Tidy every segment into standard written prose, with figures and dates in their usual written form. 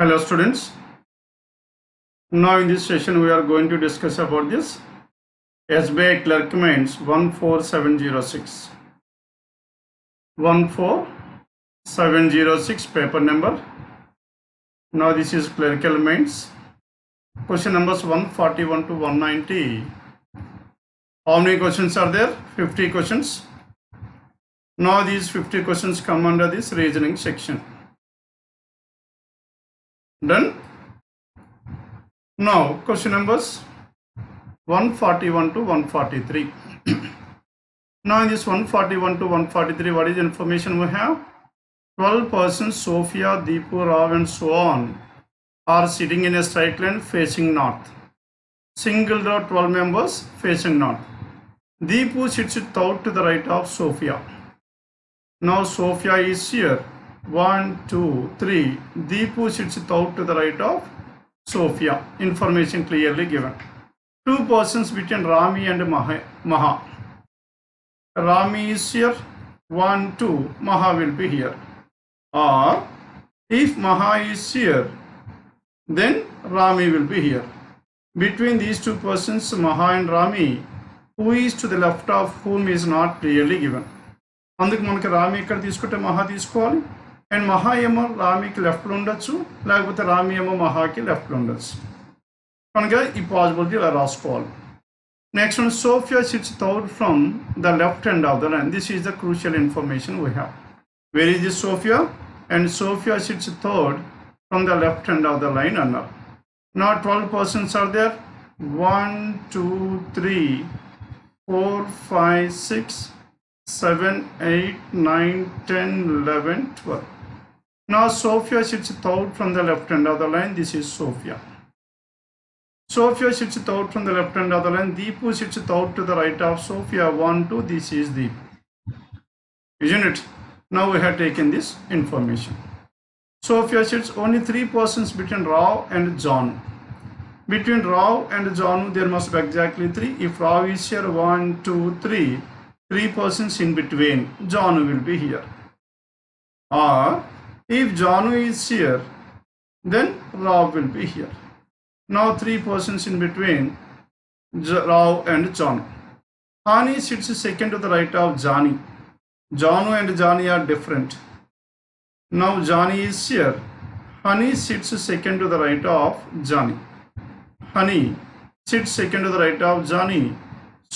Hello students. Now in this session we are going to discuss about this SBI Clerk Preliminary 14706. 14706 paper number. Now this is clerical mains. Question numbers 141 to 190. How many questions are there? 50 questions. Now these 50 questions come under this reasoning section. Done? Now question numbers 141 to 143. Now in this 141 to 143, what is the information we have? 12 persons, Sophia, Deepu, Rao and so on, are sitting in a straight line facing north. Single row 12 members facing north. Deepu sits out to the right of Sophia. Now Sophia is here. 1, 2, 3. Deepu sits out to the right of Sophia. Information clearly given. Two persons between Rami and Maha. Rami is here. 1, 2. Maha will be here. Or if Maha is here, then Rami will be here. Between these two persons, Maha and Rami, who is to the left of whom is not clearly given. అందుకు మనకి రామి ఇక్కడ తీసుకుంటే మహా తీసుకోవాలి. And మహా ఏమో రామికి లెఫ్ట్లో ఉండొచ్చు, లేకపోతే రామి ఏమో మహాకి లెఫ్ట్లో ఉండొచ్చు. కనుక ఈ పాసిబిలిటీ ఇలా రాసుకోవాలి. Next one, Sofia sits third from the left end of the line. This is the crucial information we have. Where is this Sofia? And Sofia sits third from the left end of the line అన్నారు. నా 12 persons are there. 1, 2, 3, 4, 5, 6, 7, 8, 9, 10, 11, 12. Now Sophia sits third from the left end of the line. This is Sophia. Sophia sits third from the left end of the line. Deepu sits third to the right of Sophia. 1, 2. This is Deepu. Isn't it? Now we have taken this information. Sophia sits only 3 persons between Rao and John. Between Rao and John there must be exactly 3. If Rao is here, 1, 2, 3. 3 persons in between, Janu will be here. Or if Janu is here, then Rao will be here. Now 3 persons in between Rao and Janu. Hani sits second to the right of Jani. Janu and Jani are different. Now Jani is here. Hani sits second to the right of Jani. Hani sits second to the right of Jani.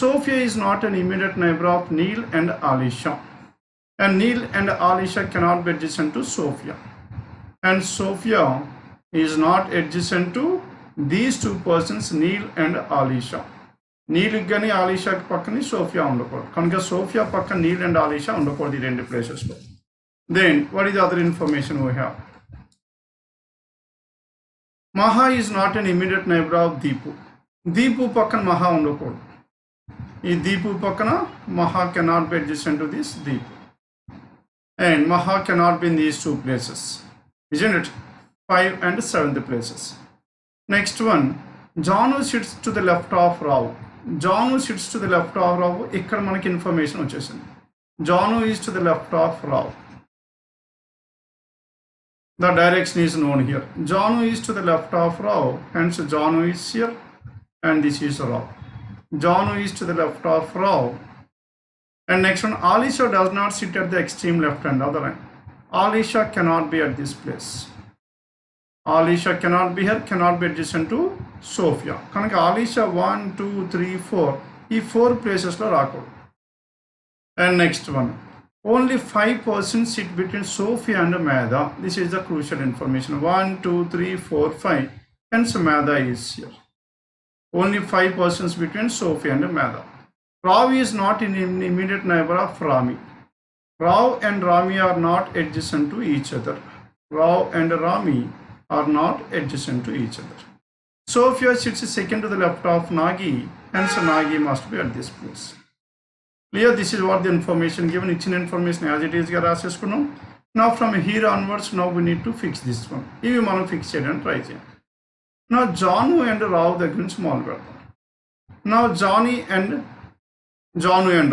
Sophia is not an immediate neighbor of Neil and Alisha. And Neil and Alisha cannot be adjacent to Sophia. And Sophia is not adjacent to these two persons, Neil and Alisha. Neil gani Alisha pakkani Sophia undakodu. Kanuka Sophia pakka Neil and Alisha undakodu ee rendu places lo. Then what is the other information we have? Maha is not an immediate neighbor of Deepu. Deepu pakkan Maha undakodu. ఈ దీపు పక్కన Maha cannot be adjacent to this Deepu, and Maha cannot be in these 2 places, isn't it? 5 and 7th places. Next one, Janu sits to the left of Rao. Janu sits to the left of Rao. ఇక్కడ మనకి information వచ్చేసింది. Janu is to the left of Rao. The direction is known here. Janu is to the left of Rao, hence Janu is here and this is Rao. Janu is to the left of Rao. And next one, Alisha does not sit at the extreme left hand of the line. Alisha cannot be at this place. Alisha cannot be here, cannot be adjacent to Sophia. Kanaka Alisha 1, 2, 3, 4. ఈ 4 places lo రాకూడదు. And next one, only 5 persons sit between Sophia and Medha. This is the crucial information. 1, 2, 3, 4, 5. Hence Medha is here. Only 5 persons between Sophia and Medha. Rao is not an immediate neighbor of Rami. Rao and Rami are not adjacent to each other. Rao and Rami are not adjacent to each other. Sophia sits second to the left of Nagi, hence Nagi must be at this place. Clear? This is what the information given. Ichina information as it is ga raseskunnam. Now from here onwards, now we need to fix this one. Ivi manam fix cheyadani try cheyandi. Now Janu and Rao దగ్గర నుంచి మొదలు పెడతాం. Now Janu and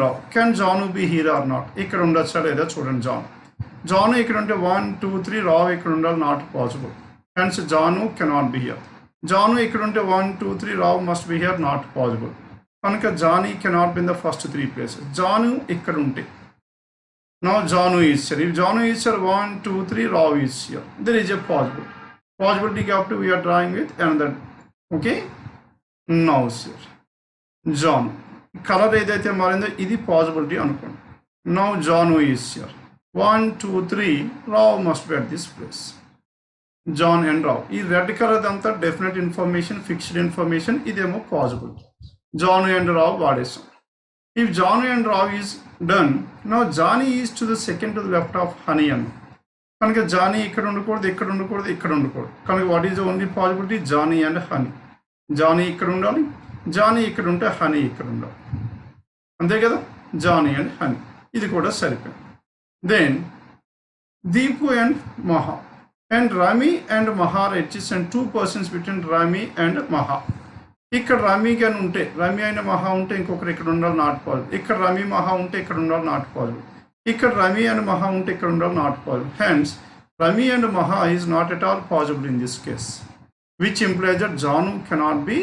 Rao. Can Janu be here or not? ఇక్కడ ఉండొచ్చా లేదా చూడండి. Janu ఇక్కడ ఉంటే 1, 2, 3, Rao ఇక్కడ ఉండాలి, not possible. hence Janu cannot be here. Janu ikkada unte 1 2 3 Rao must be here, not possible. Kanaka Jani cannot be in the first 3 places. Janu ikkada unte, now Janu is here. If Janu is here, 1 2 3 Rao is here, there is a possibility కాబట్టి we are drawing with another. Okay, now sir Janu colour ఏదైతే మారిందో ఇది possibility అనుకోండి. Now Janu is here, 1 2 3 Rao must be at this place. John and Rao, ఈ red colour అంతా definite information, fixed information, ఇదేమో possibility. Janu and Rao వాడేసాం. If Janu and Rao is done, now Johnny is to the second to the left of Honey అన్న కనుక Johnny ఇక్కడ ఉండకూడదు, ఇక్కడ ఉండకూడదు, ఇక్కడ ఉండకూడదు. కనుక what is the only possibility? Johnny and Honey. Johnny ఇక్కడ ఉండాలి, జానీ ఇక్కడ ఉంటే హనీ ఇక్కడ ఉండాలి, అంతే కదా. జానీ అండ్ హనీ, ఇది కూడా సరిపోయింది. దెన్ దీపు అండ్ మహా, అండ్ రమి అండ్ మహా adjacent 2 persons between Rami and మహా. ఇక్కడ రమి కానీ ఉంటే, రమి అయిన మహా ఉంటే ఇంకొకరు ఇక్కడ ఉండాలి, నాట్ పాసిబుల్. ఇక్కడ రమి మహా ఉంటే ఇక్కడ ఉండాలి, నాట్ పాసిబుల్. ఇక్కడ రమి అండ్ మహా ఉంటే ఇక్కడ ఉండాలి, not possible. Hence Rami and Maha is not at all possible in this case, which implies that Janu cannot be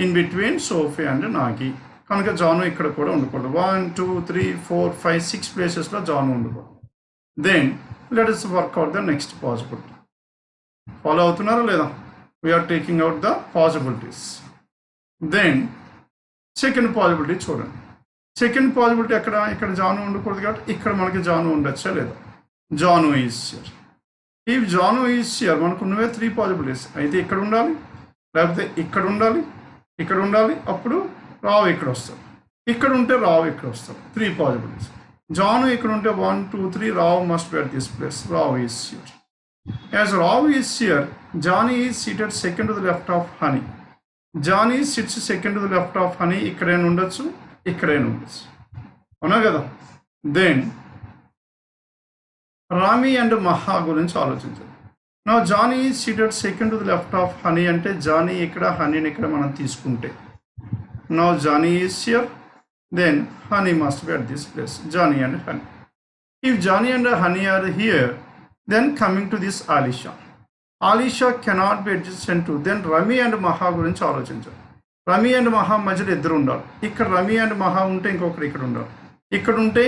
in between Sofia and Nagi. కనుక జాను ఇక్కడ కూడా ఉండకూడదు. 1 2 3 4 5 6 ప్లేసెస్లో జాను ఉండకూడదు. Then let us work out the next possibility. Follow అవుతున్నారా లేదా? We're taking out the possibilities. Then second possibility చూడండి. Second possibility ఇక్కడ జాను ఉండకూడదు కాబట్టి ఇక్కడ మనకి జాను ఉండొచ్చా లేదా? Janu is here. If Janu is here, మనకు ఉన్నవే 3 పాసిబిలిటీస్. అయితే ఇక్కడ ఉండాలి, లేకపోతే ఇక్కడ ఉండాలి, ఇక్కడ ఉండాలి, అప్పుడు రావు ఇక్కడ వస్తారు. ఇక్కడ ఉంటే రావు ఇక్కడ వస్తారు. 3 పాసిబిలిటీస్. జాను ఇక్కడ ఉంటే 1 2 3 Rao must be at this place. Rao is here. As Rao is here, Johnny is seated second to the left of Honey. Johnny sits second to the left of Honey. ఇక్కడైనా ఉండొచ్చు, ఇక్కడైనా ఉండొచ్చు, అవునా కదా. దెన్ రామి అండ్ మహా గురించి ఆలోచించాలి. నా Johnny is seated second to the left of Honey అంటే జానీ ఇక్కడ, హనీని ఇక్కడ మనం తీసుకుంటే, now Johnny is here, then honey must be at this place. Johnny and honey. If Johnny and honey are here, then coming to this Alisha cannot be adjacent to, then Rami and Maha గురించి ఆలోచించాలి. Rami and మహా మధ్యలో ఇద్దరు ఉండాలి. ఇక్కడ Rami and మహా ఉంటే ఇంకొకరు ఇక్కడ ఉండాలి, ఇక్కడ ఉంటే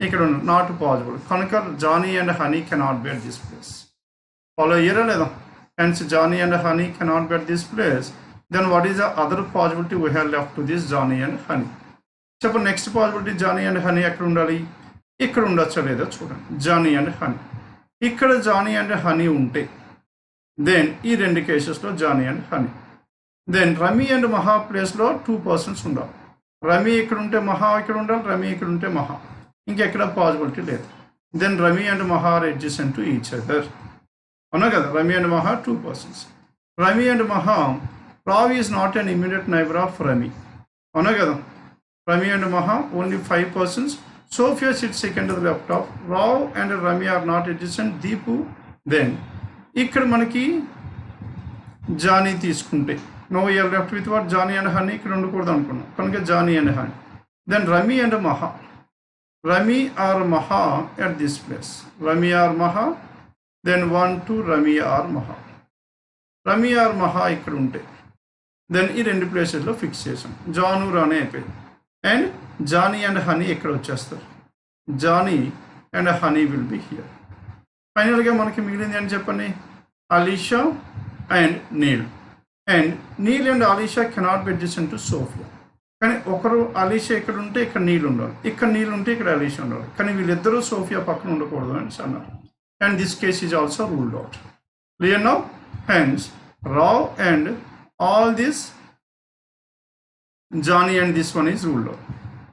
ఇక్కడ ఉండాలి, నాట్ పాసిబుల్. కనుక Johnny and Honey cannot be at this place. Follow అయ్యారా లేదా? Hence Johnny and Honey cannot be at this place. Then what is the other possibility we have left to this Johnny and honey? చెప్పండి, next possibility Johnny and Honey ఎక్కడ ఉండాలి? ఇక్కడ ఉండొచ్చా లేదా చూడండి. Johnny and Honey, ఇక్కడ Johnny and Honey ఉంటే then ఈ 2 కేసెస్లో Johnny and Honey. Then Rami and Maha ప్లేస్లో 2 persons ఉండాలి. రమి ఇక్కడ ఉంటే మహా ఇక్కడ ఉండాలి, రమి ఇక్కడ ఉంటే మహా, ఇంకెక్కడ పాసిబిలిటీ లేదు. Then Rami and Maha are adjacent to each other, అవునా కదా. రమి అండ్ మహా 2 persons. రమి అండ్ మహా, Rav is not an immediate neighbor of Rami, అవునా కదా. Rami and Maha only 5 persons. Sophia sits second to the left of Rav and Rami are not adjacent. Deepu. Then ఇక్కడ మనకి Johnny తీసుకుంటే, no you are left with what? Johnny and Honey. ఇక్కడ ఉండకూడదు అనుకున్నాం కనుక Johnny and Honey. Then Rami and Maha, Rami or Maha at this place. Rami or Maha, then 1 2 Rami or Maha. Rami or మహా ఇక్కడ ఉంటే దెన్ ఈ 2 ప్లేసెస్లో ఫిక్స్ చేసాం. జాను రానే అయిపోయింది. అండ్ జానీ అండ్ హనీ ఎక్కడ వచ్చేస్తారు? Johnny and Honey will be here. ఫైనల్గా మనకి మిగిలింది అని చెప్పండి, Alisha and Neel. And Neel and Alisha cannot be adjacent to Sofia. కానీ ఒకరు అలీషా ఇక్కడ ఉంటే ఇక్కడ నీల్ ఉండాలి, ఇక్కడ నీల్ ఉంటే ఇక్కడ అలీషా ఉండాలి. కానీ వీళ్ళిద్దరూ సోఫియా పక్కన ఉండకూడదు అని అన్నారు. And this case is also ruled out. Clear now? Hence Rao and all this Johnny and this one is ruled out.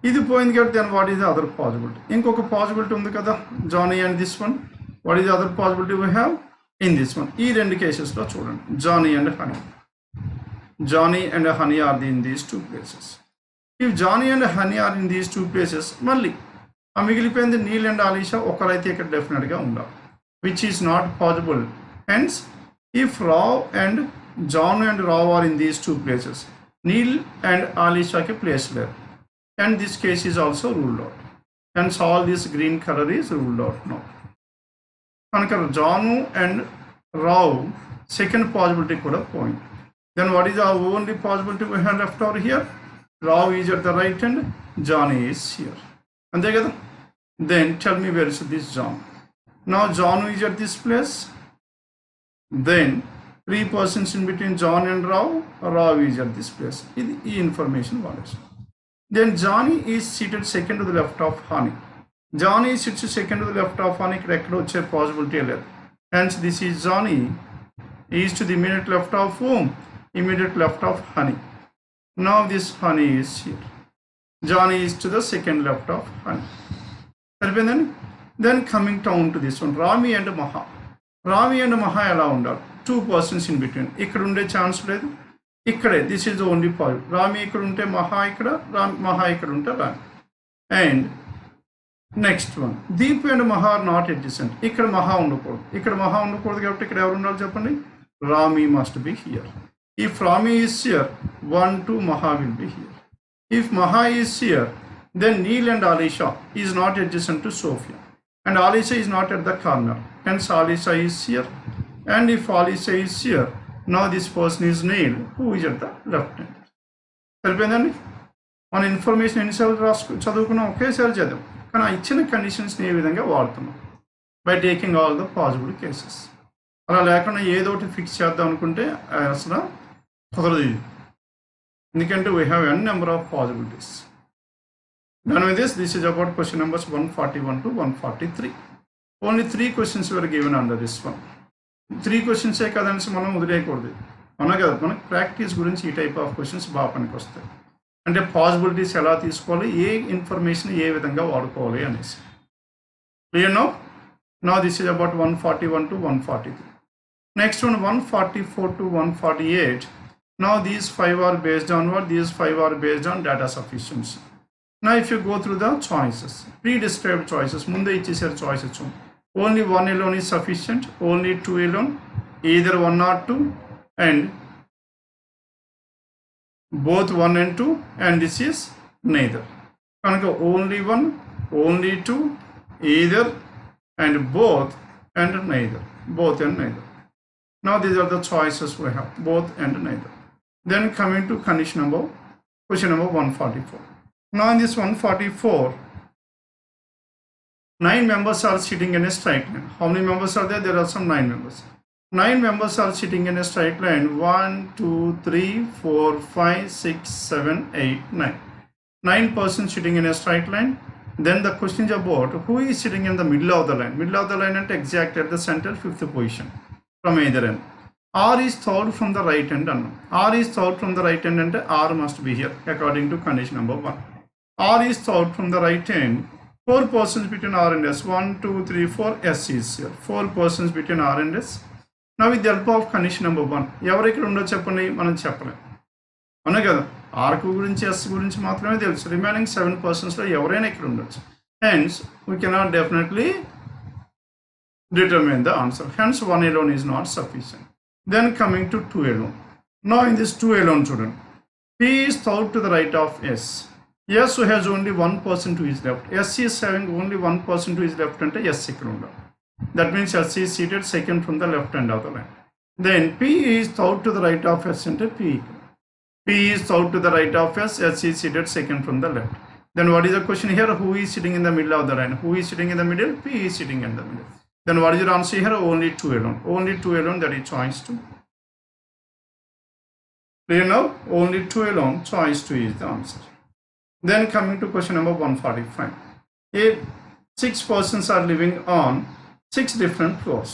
ఇది పోయింది కాబట్టి then what is the other possibility? ఇంకొక పాసిబిలిటీ ఉంది కదా, Johnny and this one. What is the other possibility we have in this one? ఈ 2 కేసెస్లో చూడండి, Johnny and Honey. Johnny and Honey are in these 2 places. If Johnny and Honey are in these 2 places, మళ్ళీ ఆ మిగిలిపోయింది Neel and Alisha. ఒకరైతే ఇక్కడ డెఫినెట్గా ఉండాలి, which is not possible. Hence if Rao and John and Rav are in these 2 places, Neil and Alisha ke place there, and this case is also ruled out. Hence all this green color is ruled out now. Kanaka John and Rav second possibility kuda point. Then what is our only possibility we have left over here? Rao is at the right end, Johnny is here. And then tell me where is this John. Now John is at this place. Then 3 persons in between John and Rao. Rao is at this place. This information values. Then Johnny is seated second to the left of Honey. Johnny sits second to the left of Honey. Ikkada possibility లేదు. Hence this is Johnny is to the immediate left of whom? Immediate left of Honey. Now this Honey is here. Johnny is to the second left of Honey. Then coming down to this one, Rami and Maha. Rami and Maha ఎలా ఉండాలి? 2 persons in between. ఇక్కడ ఉండే chance లేదు. ఇక్కడే this is only point. Rami ఇక్కడ ఉంటే మహా ఇక్కడ, మహా ఇక్కడ ఉంటే Rami. And next one, Deep and Maha are not adjacent. ఇక్కడ మహా ఉండకూడదు. ఇక్కడ మహా ఉండకూడదు కాబట్టి ఇక్కడ ఎవరు ఉండాలి చెప్పండి? Rami must be here. If Rami is here, 1, 2 Maha will be here. If Maha is here, then Neil and Alisha is not adjacent to Sophia, and Alisha is not at the corner. Hence Alisha is here. And if Alisha is here, now this person is Neil, who is at the left hand. సరిపోయిందండి. మన information ఎన్నిసార్లు చదువుకున్నాం? ఒకేసారి చదివాం, కానీ ఆ ఇచ్చిన కండిషన్స్ని ఏ విధంగా వాడుతున్నాం? By taking all the possible cases. అలా లేకుండా ఏదో ఒకటి ఫిక్స్ చేద్దాం అనుకుంటే అసలు కుదరదు ఇది. ఎందుకంటే we have an number of possibilities. Done with this, this is about question numbers 141 to 143. Only 3 questions were given under this one. 3 questions కదండి మనం వదిలేయకూడదు. అవునా కదా? మనకు ప్రాక్టీస్ గురించి ఈ టైప్ ఆఫ్ క్వశ్చన్స్ బాగా పనికి వస్తాయి. అంటే పాసిబిలిటీస్ ఎలా తీసుకోవాలి, ఏ ఇన్ఫర్మేషన్ ఏ విధంగా వాడుకోవాలి అనేసి. Clear now? Now this is about 141 to 143. Next one, 144 to 148. Now these 5 are based on what? These 5 are based on data sufficiency. Now if you go through the choices, pre-described choices, ముందే ఇచ్చేసారు choices. Only 1 alone is sufficient, only 2 alone, either 1 or 2, and both 1 and 2, and this is neither. కనుక only 1, only 2, either, and both, and neither. Both and neither. Now these are the choices we have, both and neither. Then coming to question number 144. Now in this 144, 9 members are sitting in a straight line. How many members are there? There are some 9 members. 9 members are sitting in a straight line. 1, 2, 3, 4, 5, 6, 7, 8, 9. 9 persons sitting in a straight line. Then the question is about who is sitting in the middle of the line. Middle of the line and exact at the center, 5th position from either end. R is third from the right end. R is third from the right end and R must be here according to condition number 1. R is third from the right end. 4 persons between R and S. 1, 2, 3, 4. S is here. 4 persons between R and S. Now with the help of condition number 1, ఎవరు ఇక్కడ ఉండో చెప్పండి, మనం చెప్పలేం. అవునా కదా? R గురించి S గురించి మాత్రమే తెలుసు. రిమైనింగ్ 7 personsలో ఎవరైనా ఇక్కడ ఉండొచ్చు. Hence we cannot definitely determine the answer. Hence 1 alone is not sufficient. Then coming to 2 alone. Now in this 2 alone, children, P is third to the right of S. S has only 1 person to his left. S is having only 1 person to his left and S ఇక్కడ ఉండాలి. That means S is seated second from the left end of the line. Then P is third to the right of S and P. P is third to the right of S. S is seated second from the left. Then what is the question here? Who is sitting in the middle of the line? Who is sitting in the middle? P is sitting in the middle. Then what is your answer here? Only 2 alone. Only 2 alone, that is choice 2. Clear now? Only 2 alone, choice 2 is the answer. Then coming to question number 145. If 6 persons are living on 6 different floors.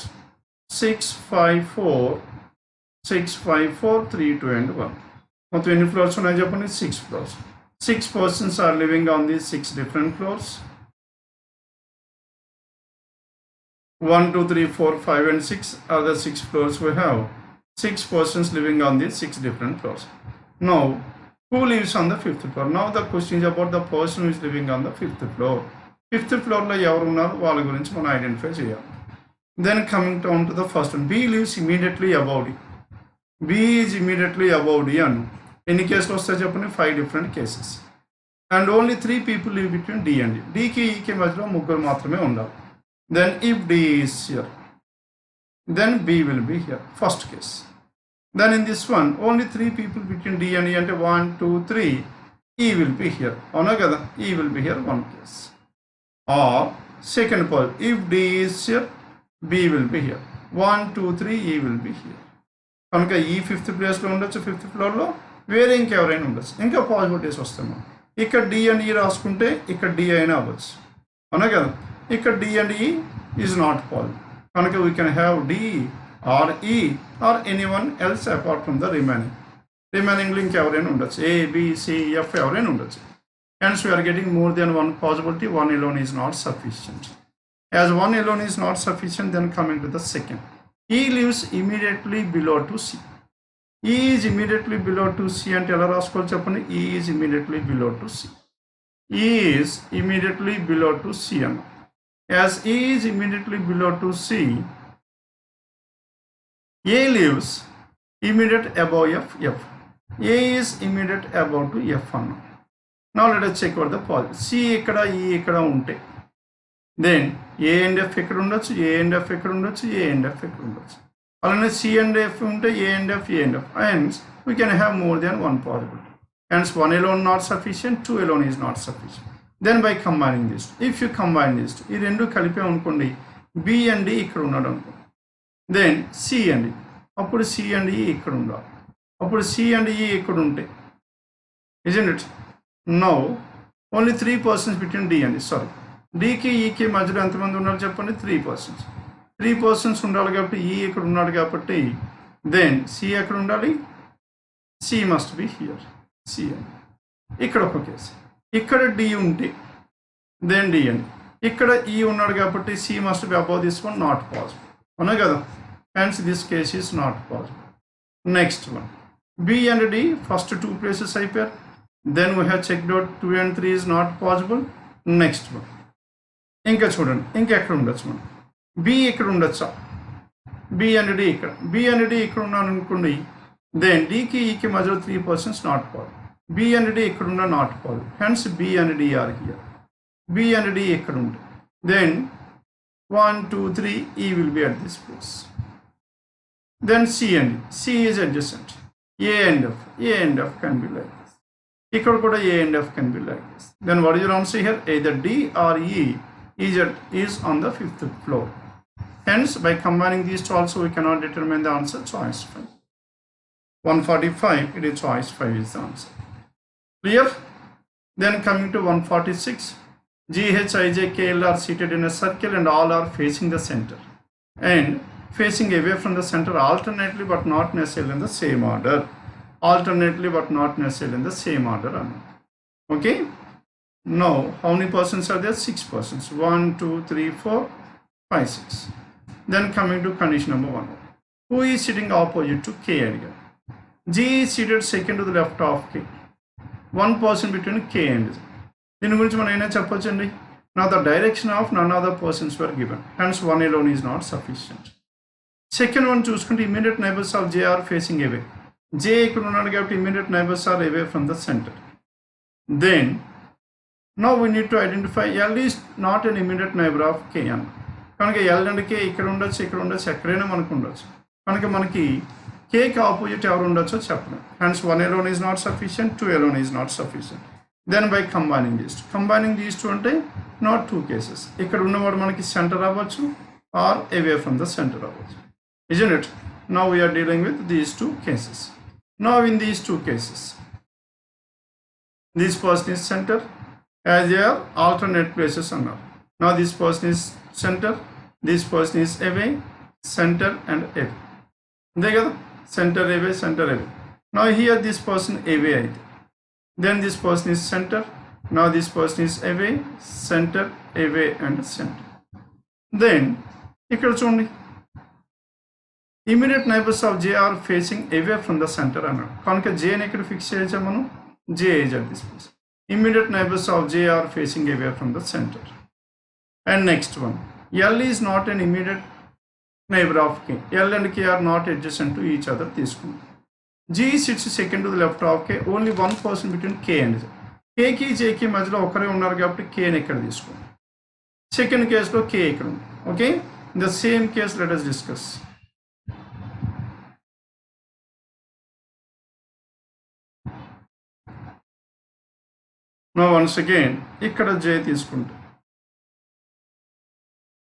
6, 5, 4, 6, 5, 4, 3, 2 and 1. మొత్తం ఎన్ని floors ఉన్నాయి చెప్పండి? 6 floors. 6 persons are living on these 6 different floors. 1, 2, 3, 4, 5 and 6 are the 6 floors we have. 6 persons living on these 6 different floors. Now who lives on the 5th floor? Now the question is about the person who is living on the 5th floor. 5th floor లో ఎవరు ఉన్నారు వాళ్ళ గురించి మనం identify చేయాలి. Then coming down to the first one, B lives immediately above D. B is immediately above D అను. ఎన్ని కేసులు వస్తాయి చెప్పండి? 5 different cases. And only 3 people live between D and D. Dకి Eకి మధ్యలో 3 మాత్రమే ఉండాలి. Then if D is here, then B will be here, first case. Then in this one, only 3 people between D and E, and 1, 2, 3, E will be here. E will be here, one case. Or second part, if D is here, B will be here. 1, 2, 3, E will be here. కనుక ఈ 5th ప్లేస్లో ఉండొచ్చు, 5th ఫ్లోర్లో వేరే ఇంకెవరైనా ఉండొచ్చు. ఇంకా possibilities వస్తాము. ఇక్కడ డి అండ్ ఈ రాసుకుంటే ఇక్కడ డి అయినా అవ్వచ్చు, అవునా కదా. ఇక్కడ D and E is not possible, కనుక we can have D or E or anyone else apart from the రిమైనింగ్లో ఇంకెవరైనా ఉండొచ్చు, ఏ బి సి ఎఫ్ ఎవరైనా ఉండొచ్చు. Hence we are getting more than one possibility. One alone is not sufficient. As one alone is not sufficient, then coming to the second. E lives immediately below to C. E is immediately below to C and tell us E is immediately below to C. E is immediately below to C. As E is immediately below to C, A lives immediate above F. A is immediate above to F. Now let us check what the positive. C ikkada, E ikkada unte, then A and F ikkada undochu, A and F ikkada undochu, A and F ikkada undochu. Alane C and F unte, A and F, A and F. Hence we can have more than one possibility. Hence one alone not sufficient, two alone is not sufficient. Then by combining these two, if you combine these two, ee rendu kalipe anukondi, B and D ikkada unnadu anukondi, then C and E, appudu C and E ikkada undali, appudu C and E ikkada unte, isn't it? Now only 3 persons between D and E. Sorry, D కి E కి మధ్యలో ఎంతమంది ఉన్నారు చెప్పండి, 3 persons. 3 persons ఉండాలి కాబట్టి E ఇక్కడ ఉన్నాడు కాబట్టి then C ఎక్కడ ఉండాలి, C must be here, C అని. ఇక్కడ ఒక కేసు, ఇక్కడ D ఉంటే then D అని, ఇక్కడ E ఉన్నాడు కాబట్టి C must be above this one, not possible, అవునా కదా. Hence this case is not possible. Next one, B and D first 2 places అయిపోయారు. Then we have checked out 2 and 3 is not possible. Next one, ఇంకా చూడండి, ఇంకా ఎక్కడ ఉండొచ్చు మనం, B ఇక్కడ ఉండొచ్చా, B and D ఇక్కడ, B and D ఇక్కడ ఉన్నాను అనుకోండి, then D కి E కి మధ్యలో 3 persons not possible, B and D ఇక్కడ ఉన్న not possible. Hence B and D are here. B and D ఇక్కడ ఉంది, then 1, 2, 3 E will be at this place. Then C and D, C is adjacent, A and F, A and F can be like this. Here kuda A and F can be like this. Then what is your answer here? Either D or E is on the 5th floor. Hence by combining these two also we cannot determine the answer. Choice 5. 145, it is choice 5 is the answer. Clear? Then coming to 146, 𝐒𝐄𝐈𝐀 are seated in a circle and all are facing the center and facing away from the center alternately but not necessarily in the same order. Alternately but not necessarily in the same order. Okay, now how many persons are there? 6 persons. 1, 2, 3, 4, 5, 6. Then coming to condition number 1, who is sitting opposite to K area? G is seated second to the left of K, one person between K and Z. దీని గురించి మనం ఏమైనా చెప్పొచ్చండి. Now the direction of none of the persons were given, hence one alone is not sufficient. Second one చూసుకుంటే immediate neighbors of J are facing away. J ఇక్కడ ఉన్నాడు కాబట్టి immediate neighbors are away from the center. Then now we need to identify L is not an immediate neighbor of K అన్న, కనుక L and K ఇక్కడ ఉండొచ్చు, ఇక్కడ ఉండొచ్చు, ఎక్కడైనా మనకు ఉండొచ్చు, కనుక మనకి K కి ఆపోజిట్ ఎవరు ఉండొచ్చో చెప్పలేం. Hence one alone is not sufficient, two alone is not sufficient. Then by combining these two అంటే not 2 cases, ఇక్కడ ఉన్నవాడు మనకి సెంటర్ అవ్వచ్చు or away from the center అవ్వచ్చు, isn't it? Now we are dealing with these 2 cases. Now in these 2 cases, this person is center as they are alternate places అన్నారు. Now this person is center, this person is away, center and away, అంతే కదా, center away, center away. Now here this person away అయితే, then this person is center, now this person is away, center, away and center. Then ఇక్కడ చూడండి, immediate neighbors of J are facing away from the center అన్నాడు, కనుక J ని ఇక్కడ fix చేయొచ్చా మనం, J is at this place. Immediate neighbors of J are facing away from the center. And next one, L is not an immediate neighbor of K. L and K are not adjacent to each other తీసుకుందాం. G sits second to the left of K, only one person between K and J. K కి J కి మధ్యలో ఒకరే ఉన్నారు కాబట్టి K ని ఇక్కడ తీసుకోండి. సెకండ్ కేసులో K ఇక్కడ ఉంది. Okay, in the same case let us discuss. Now once again ikkada J తీసుకుంటే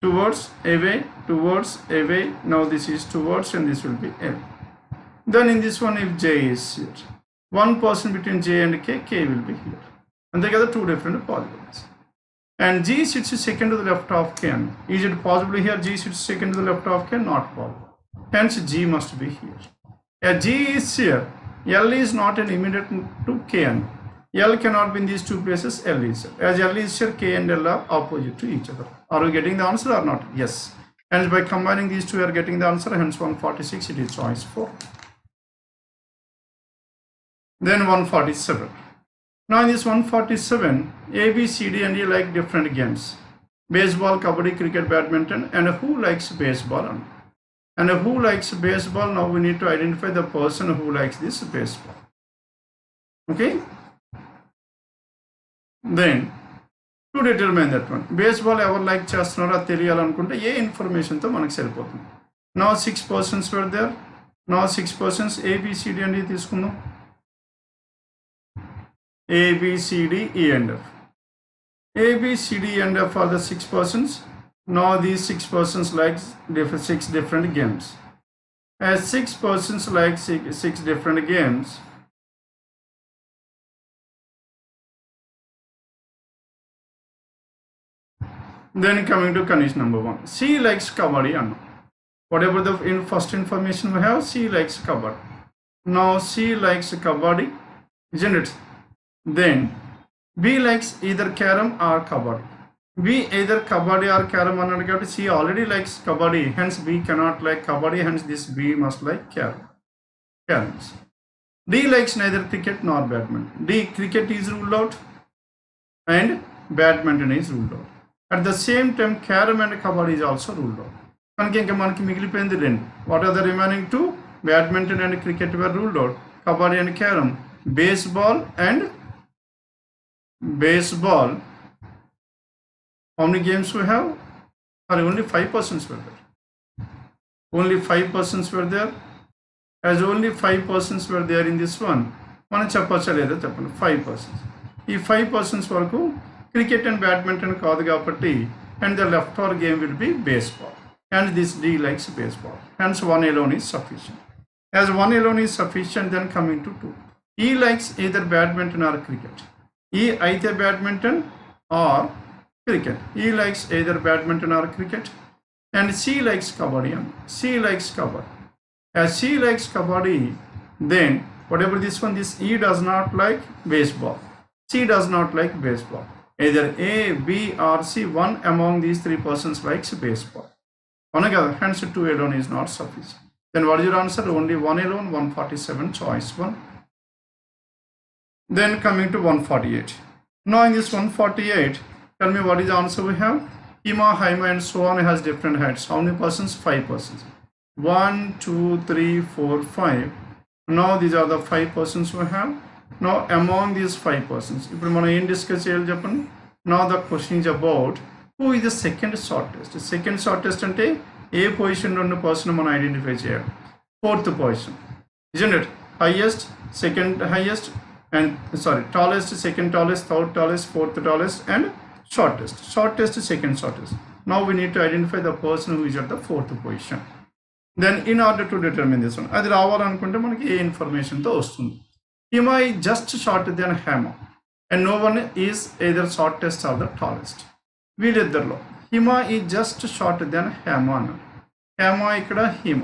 towards, away. Now this is towards and this will be away. Then in this one, if J is here, one person between J and K will be here. And they gather two different possibilities. And G sits second to the left of K. Is it possible here G sits second to the left of K? Not possible. Hence G must be here. As G is here, L is not an immediate to K. L cannot be in these two places. L is here. As L is here, K and L are opposite to each other. Are we getting the answer or not? Yes. Hence by combining these two, we are getting the answer. Hence 146, it is choice 4. Then 147. Now in this 147, A, B, C, D and E like different games. Baseball, kabaddi, cricket, badminton, and who likes baseball? And who likes baseball? Now we need to identify the person who likes this baseball. Okay? Then to determine that one, baseball ever like chestunara తెలియాలనుకుంటే A information తో మనకు సరిపోతుంది. Now 6 persons were there. Now 6 persons A, B, C, D and E తీసుకుందాం. A, B, C, D, E and F. A, B, C, D and F are the 6 persons. Now these 6 persons like 6 different games. As 6 persons like 6 different games, then coming to condition number 1, C likes kabaddi. Whatever the first information we have, C likes kabaddi. Now C likes kabaddi, isn't it? Then B likes either carom or kabaddi. B either kabaddi or carom అన్నాడు కాబట్టి C already likes kabaddi, hence B cannot like kabaddi, hence this B must like caroms. D likes neither cricket nor badminton. D, cricket is ruled out and badminton is ruled out. At the same time, carom and kabaddi is also ruled out. కనుక ఇంకా మనకి మిగిలిపోయింది రెండు. What are the remaining two? Badminton and cricket were ruled out. Kabaddi and carom. Baseball. How many games we have? Sorry, only 5 persons were there. Only 5 persons were there. As only 5 persons were there in this one, మనం చెప్పచ్చా లేదా చెప్పండి. 5 persons. ఈ 5 persons వరకు cricket and badminton కాదు కాబట్టి, and the leftover game will be baseball. And this D likes baseball. Hence 1 alone is sufficient. As 1 alone is sufficient, then coming to 2. E likes either badminton or cricket. E either badminton or cricket. E likes either badminton or cricket. And C likes kabaddi. C likes kabaddi. As C likes kabaddi, then whatever this one, this E does not like baseball. C does not like baseball. Either A, B or C, one among these 3 persons likes baseball. Hence 2 alone is not sufficient. Then what is your answer? Only 1 alone, 147, choice 1. Then coming to 148. Now in this 148, tell me what is the answer we have? Hima, Haima and so on has different heights. How many persons? 5 persons. 1, 2, 3, 4, 5. Now these are the 5 persons we have. Now among these 5 persons, if we want to discuss it, now the question is about who is the second shortest. The second shortest ante a position on the person man identify cheyali. Fourth position, isn't it? Highest, second highest, and sorry, tallest, second tallest, third tallest, fourth tallest, and shortest. Shortest, second shortest. Now we need to identify the person who is at the 4th position. Then in order to determine this one, adi ravalanunte manaki e information tho vastundi. Hima is just shorter than Hema, and no one is either shortest or the tallest. వీళ్ళిద్దరిలో Hima is just short than Hema అన్నాడు. హేమ ఇక్కడ హిమ.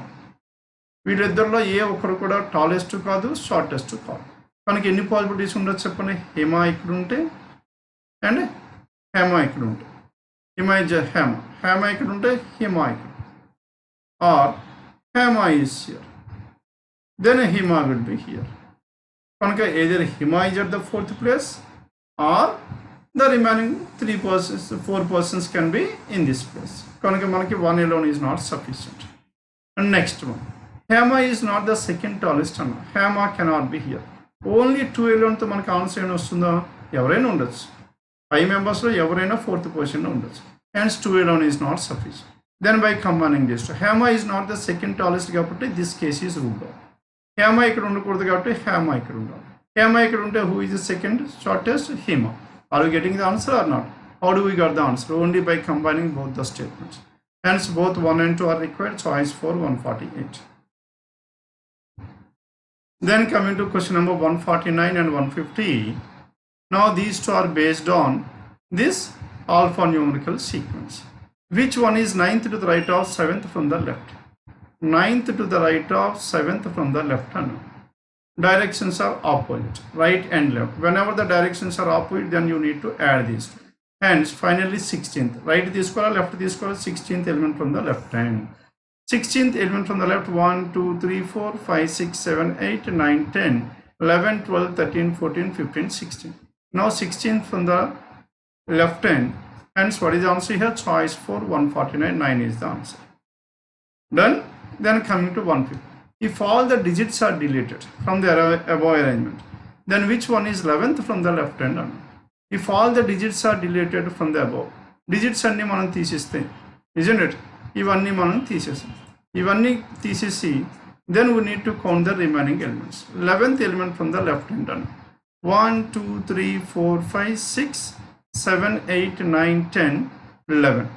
వీళ్ళిద్దరిలో ఏ ఒక్కరు కూడా tallest కాదు, shortest కాదు. మనకి ఎన్ని పాసిబిలిటీస్ ఉండొచ్చు చెప్పండి. హిమ ఇక్కడ ఉంటే అండ్ హేమ ఇక్కడ ఉంటే, హిమ ఈజ్ హేమ ఇక్కడ ఉంటే హిమ ఇక్కడ, or Hema is here then Hima will be here. కనుక either Hima is at the 4th place or the remaining 3 persons, 4 persons can be in this place. Kanaka manaki 1 alone is not sufficient. And next one, Hema is not the second tallest. Hema cannot be here. Only 2 alone to manaki answer em ostunda, evaraina undachu. 5 members lo evaraina 4th position lo undachu. Hence 2 alone is not sufficient. Then by combining this, Hema is not the second tallest kabatti this case is ruled out. Hema ikkada undakodadu kabatti Hema ikkada undali. Hema ikkada unte who is the second shortest? Hema. Are we getting the answer or not? How do we get the answer? Only by combining both the statements. Hence both 1 and 2 are required. Choice for 148. Then coming to question number 149 and 150. Now these two are based on this alphanumerical sequence. Which one is 9th to the right of 7th from the left? 9th to the right of 7th from the left hand. Directions are opposite, right and left. Whenever the directions are opposite, then you need to add these two. Hence, finally 16th. Right this column, left this column, 16th element from the left hand. 16th element from the left, 1, 2, 3, 4, 5, 6, 7, 8, 9, 10, 11, 12, 13, 14, 15, 16. Now 16th from the left hand. Hence, what is the answer here? Choice for 149, 9 is the answer. Done? Then coming to 150. If all the digits are deleted from the above arrangement, then which one is 11th from the left hand? If all the digits are deleted from the above, digits anni manam teesiste, isn't it? Ivanni manam teesesi. Ivanni teesesi, then we need to count the remaining elements. 11th element from the left hand. 1, 2, 3, 4, 5, 6, 7, 8, 9, 10, 11.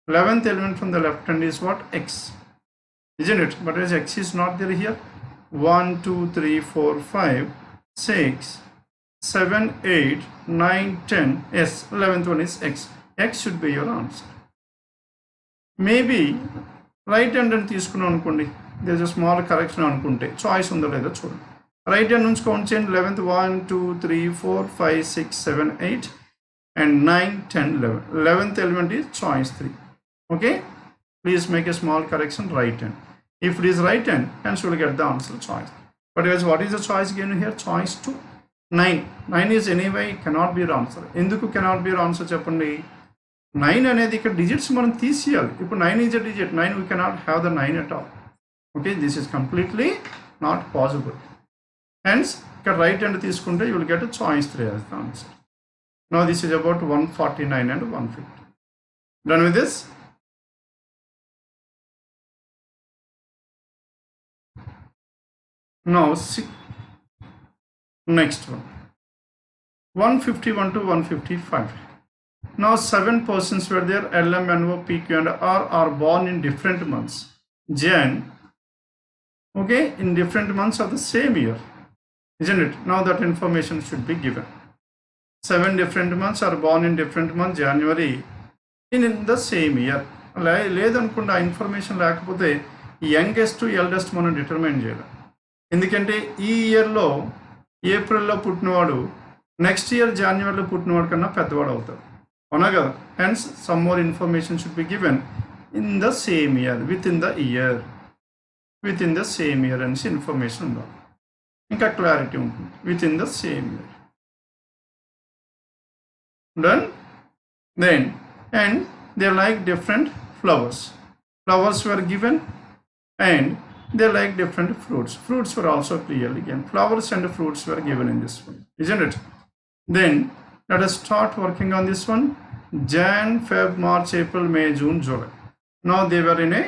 11th element from the left hand is what? X. Isn't it? But as X is not there here. 1, 2, 3, 4, 5, 6, 7, 8, 9, 10. Yes, 11th one is X. X should be your answer. Maybe right hand and తీసుకున్నాం అనుకోండి. There is a small correction అనుకుంటే choice ఉందో లేదో చూడండి. Right hand నుంచి count చేయండి. 11th 1, 2, 3, 4, 5, 6, 7, 8 and 9, 10, 11. 11th element is choice 3. Okay? Please make a small correction right hand. If it is right hand, hence you will get the answer choice. But what is the choice given here? Choice 2. 9. 9 is anyway cannot be your answer. Enduku cannot be your answer cheppandi. 9 అనేది ఇక్కడ digits మనం తీసేయాలి. ఇప్పుడు 9 is a digit. 9 we cannot have the 9 at all. Okay, this is completely not possible. Hence, ఇక్కడ right hand తీసుకుంటే you will get a choice 3 as the answer. Now this is about 149 and 150. Done with this? Now next one, 151 to 155. Now 7 persons were there. LM, NO, PQ and R are born in different months. Jan, okay, in different months of the same year, isn't it? Now that information should be given. 7 different months are born in different months. January in the same year. లేదనుకుండా information లేకపోతే youngest eldest మనం determine చేయాలి. ఎందుకంటే ఈ ఇయర్లో ఏప్రిల్లో పుట్టినవాడు next year జాన్యువరిలో పుట్టినవాడు కన్నా పెద్దవాడు అవుతాడు, అవునా కదా? Hence some more information should be given in the same year, with in the same year అనేసి ఇన్ఫర్మేషన్ ఉండాలి. ఇంకా క్లారిటీ ఉంటుంది. With in the same year. Done? Then, and they like different flowers. Flowers were given and they like different fruits. Fruits were also clearly given. Flowers and fruits were given in this one, isn't it? Then let us start working on this one. Jan, Feb, March, April, May, June, July. Now they were in a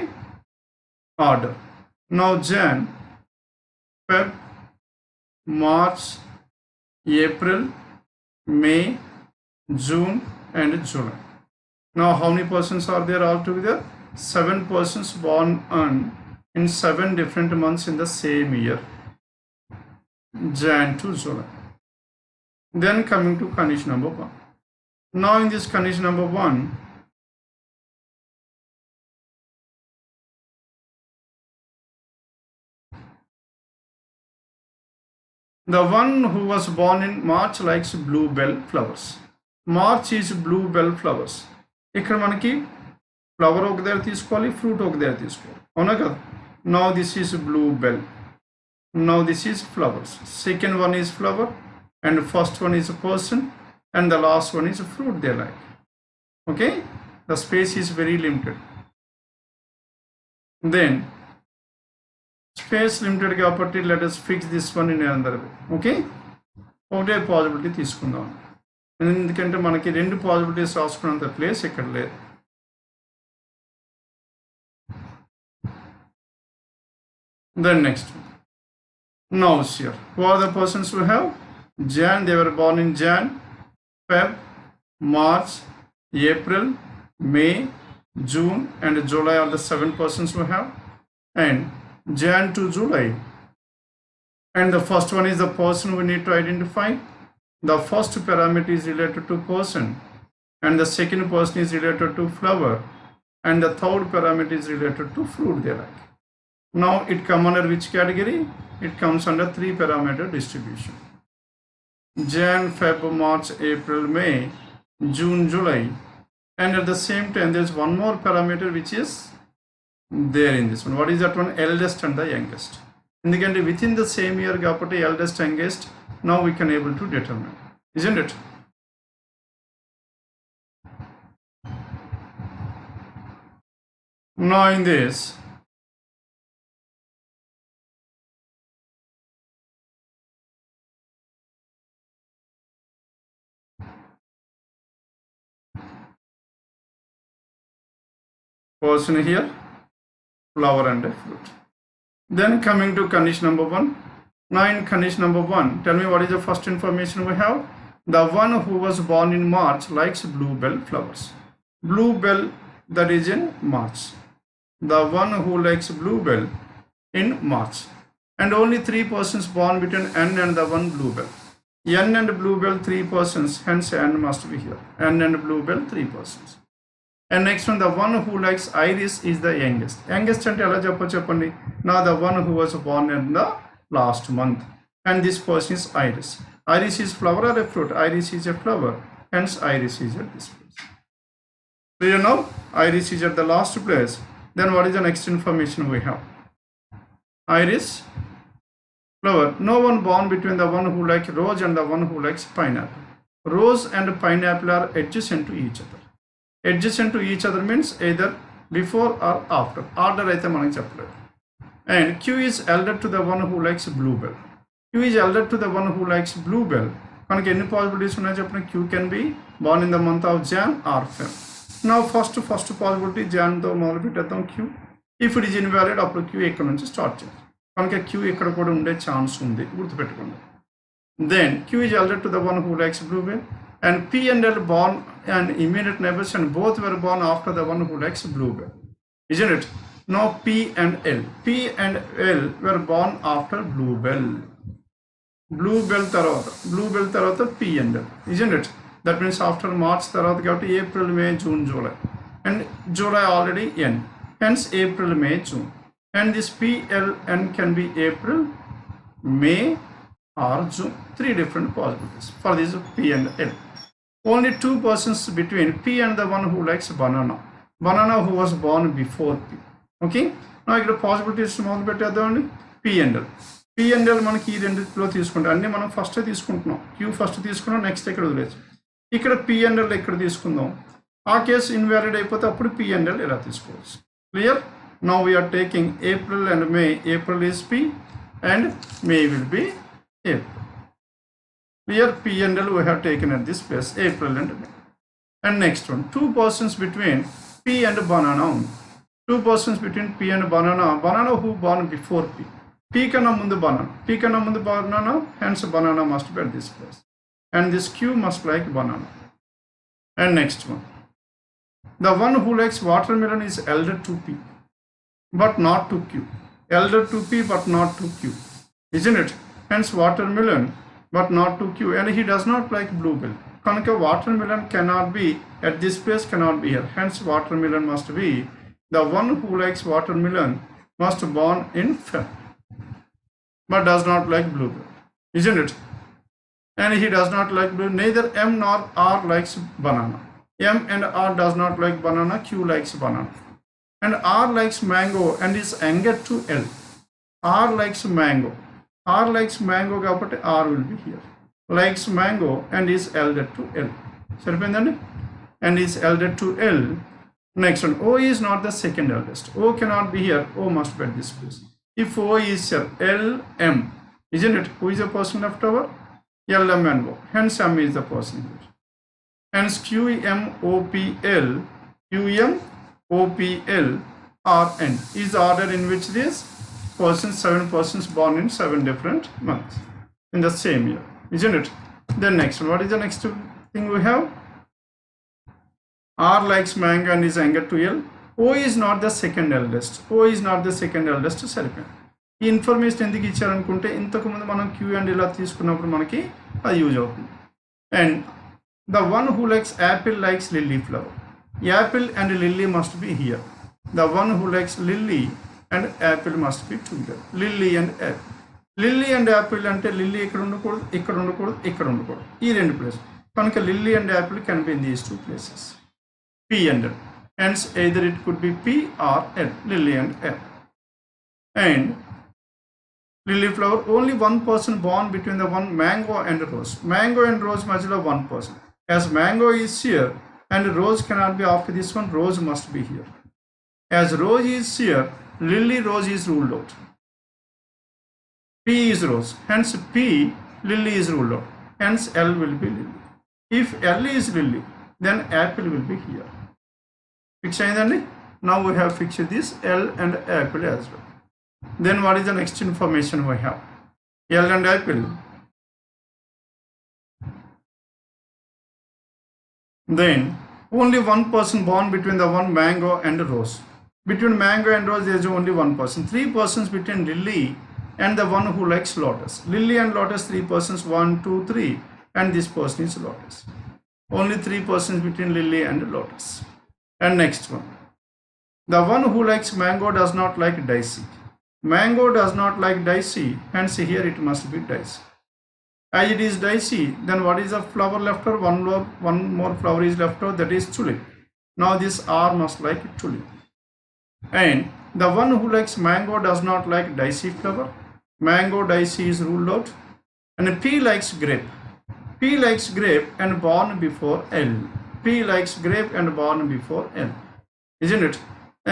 order. Now Jan, Feb, March, April, May, June and July. Now how many persons are there altogether? 7 persons born in 7 different months in the same year, Jan to July. Then coming to condition number 1. Now in this condition number 1, the one who was born in March likes bluebell flowers. March is bluebell flowers. ఇక్కడ మనకి flower ఒక దగ్గర తీసుకోవాలి, fruit ఒక దగ్గర తీసుకోవాలి, అవునా కదా? Now this is bluebell. Now this is flowers. Second one is flower and first one is a person and the last one is a fruit they like. Okay, the space is very limited. Then space limited కాబట్టి let us fix this one in another way. Okay, ఒకటే possibility తీసుకుందాం. ఎందుకంటే మనకి 2 possibilities రాసుకున్నంత place ఇక్కడ లేదు. Then next one. Now here, who are the persons who have? Jan, they were born in Jan, Feb, March, April, May, June and July are the 7 persons we have, and Jan to July. And the first one is the person we need to identify. The first parameter is related to person, and the second person is related to flower, and the third parameter is related to fruit they like. Now it comes under which category? It comes under 3 parameter distribution. Jan, Feb, March, April, May, June, July. And at the same time there is one more parameter which is there in this one. What is that one? Eldest and the youngest. ఎందుకంటే within the same year కాబట్టి eldest, youngest, now we can able to determine, isn't it? Now in this, person here, flower and a fruit. Then coming to condition number 1. Now in condition number 1, tell me what is the first information we have. The one who was born in March likes bluebell flowers. Bluebell, that is in March. The one who likes bluebell in March. And only 3 persons born between N and the one bluebell. N and bluebell 3 persons, hence N must be here. N and bluebell 3 persons. And next one, the one who likes iris is the youngest. Youngest ante ela cheppandi. Now the one who was born in the last month, and this person is iris. Iris is flower or a fruit? Iris is a flower, hence iris is at this place. So you know iris is at the last place. Then what is the next information we have? Iris, flower. No one born between the one who likes rose and the one who likes pineapple. Rose and pineapple are adjacent to each other. Adjacent to each other means either before or after. Order అయితే మనకి చెప్పలేదు. And Q is elder to the one who likes bluebell. Q is elder to the one who likes bluebell. మనకి ఎన్ని possibilities ఉన్నాయో చెప్పండి. Q can be born in the month of Jan or Feb. Now first possibility Jan తో మొదలు పెట్టేద్దాం Q. If it is invalid, అప్పుడు Q ఇక్కడ నుంచి స్టార్ట్ చేయాలి. కనుక Q ఇక్కడ కూడా ఉండే ఛాన్స్ ఉంది, గుర్తుపెట్టుకోండి. Then Q is elder to the one who likes bluebell. And P and L born and immediate neighbors, and both were born after the one who likes bluebell, isn't it? Now P and L. P and L were born after bluebell. Bluebell tarvata P and L, isn't it? That means after March tarvata kabatti April, May, June, July. And July already N. Hence April, May, June. And this P, L, N can be April, May or June. 3 different possibilities for this P and L. Only 2 persons between P and the one who likes banana. Banana who was born before P. Okay? Now ఇక్కడ possibilities మొదలు పెట్టేద్దామండి. P and L. P and L మనకి ఈ రెండిట్లో తీసుకుంటాం. అన్నీ మనం first తీసుకుంటున్నాం. Q first తీసుకున్నాం, నెక్స్ట్ ఇక్కడ వదిలేసి. ఇక్కడ P and L ఇక్కడ తీసుకుందాం. ఆ కేసు ఇన్వాలిడ్ అయిపోతే అప్పుడు P and L ఇలా తీసుకోవచ్చు. Clear? Now we are taking April and May. April is P and May will be April. Here P and L we have taken at this place, April and May. And next one, 2 persons between P and banana. 2 persons between P and banana. Banana who born before P. P kanna mundu banana. P kanna mundu banana, hence banana must be at this place. And this Q must like banana. And next one, the one who likes watermelon is elder to P, but not to Q. Elder to P but not to Q, isn't it? Hence watermelon but not to Q, and he does not like bluebell. Kanaka watermelon cannot be at this place, cannot be here. Hence watermelon must be the one who likes watermelon must born in Feb, but does not like bluebell, isn't it? And he does not like blue. Neither M nor R likes banana. M and R does not like banana. Q likes banana, and R likes mango and is younger to L. R likes mango. R likes mango కాబట్టి R will be here. Likes mango and is elder to L. సరిపోయిందండి? And is elder to L. Next one, O is not the second eldest. O cannot be here. O must be at this place. If O is here, L, M, isn't it? Who is the person left over? L, M and O. Hence M is the person here. Hence Q, M, O, P, L, Q, M, O, P, L, R, N is the order in which this persons, 7 persons born in 7 different months in the same year, isn't it? Then next one, what is the next thing we have? R likes mango and is younger to L. O is not the second eldest. O is not the second eldest సరిపోయింది. ఈ information ఎందుకు ఇచ్చారనుకుంటే ఇంతకుముందు మనం Q and ఇలా తీసుకున్నప్పుడు మనకి అది use అవుతుంది. And the one who likes Apple likes lily flower. Apple and lily must be here. The one who likes lily and Apple must be together. Lily and Apple. Lily and Apple అంటే lily ఇక్కడ ఉండకూడదు, ఇక్కడ ఉండకూడదు, ఇక్కడ ఉండకూడదు, ఈ రెండు places. కనుక lily and Apple can be in these two places. P and L. Hence either it could be P or L. Lily and L. And lily flower, only one person born between the one mango and rose. Mango and rose మధ్యలో one person. As mango is here and rose cannot be after this one, rose must be here. As rose is here, lily rose is ruled out. P is rose. Hence P, lily is ruled out. Hence L will be lily. If L is lily, then apple will be here. Fix అయిందండి. Now we have fixed this L and apple as well. Then what is the next information we have? L and apple. Then only one person born between the one mango and rose. Between mango and rose there is only one person. Three persons between lily and the one who likes lotus. Lily and lotus, three persons, 1, 2, 3, and this person is lotus. Only three persons between lily and lotus. And next one, the one who likes mango does not like daisy. Mango does not like daisy, hence here it must be daisy. As it is daisy, then what is the flower left over? One more flower is left over, that is tulip. Now this R must like tulip. And the one who likes mango does not like daisy flower. Mango daisy is ruled out. And P likes grape. P likes grape and born before L. P likes grape and born before L, isn't it?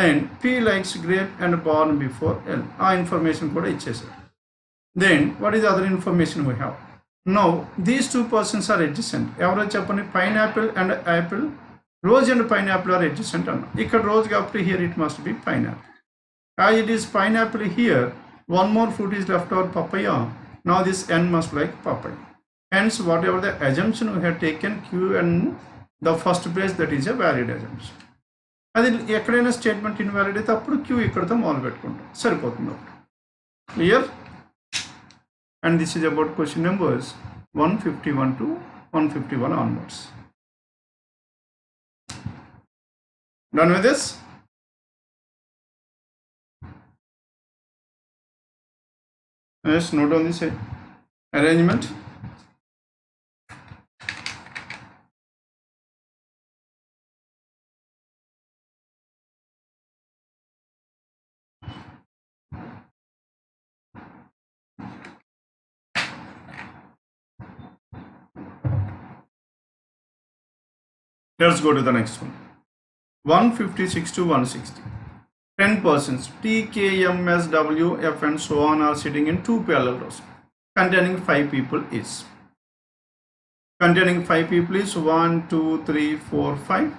And P likes grape and born before L. Our information kuda ichchesaru. Then what is the other information we have? Now these two persons are adjacent. Evaro cheppani, pineapple and apple. Rose and pineapple are adjacent anna. Ikkada rose kabatti here it must be pineapple. As it is pineapple here, one more fruit is left over, papaya. Now this N must like papaya. Hence whatever the assumption we have taken, Q and the first place, that is a valid assumption. అది ఎక్కడైనా statement invalid అయితే అప్పుడు queue ఇక్కడతో మొదలు పెట్టుకుంటాం, సరిపోతుంది. Clear? And this is about question numbers 151 to 151 onwards. Done with this? Yes, note on this arrangement. Let's go to the next one. 156 to 160. 10 persons T, K, M, S, W, F and so on are sitting in two parallel rows containing 5 people each. Containing 5 people is 1, 2, 3, 4, 5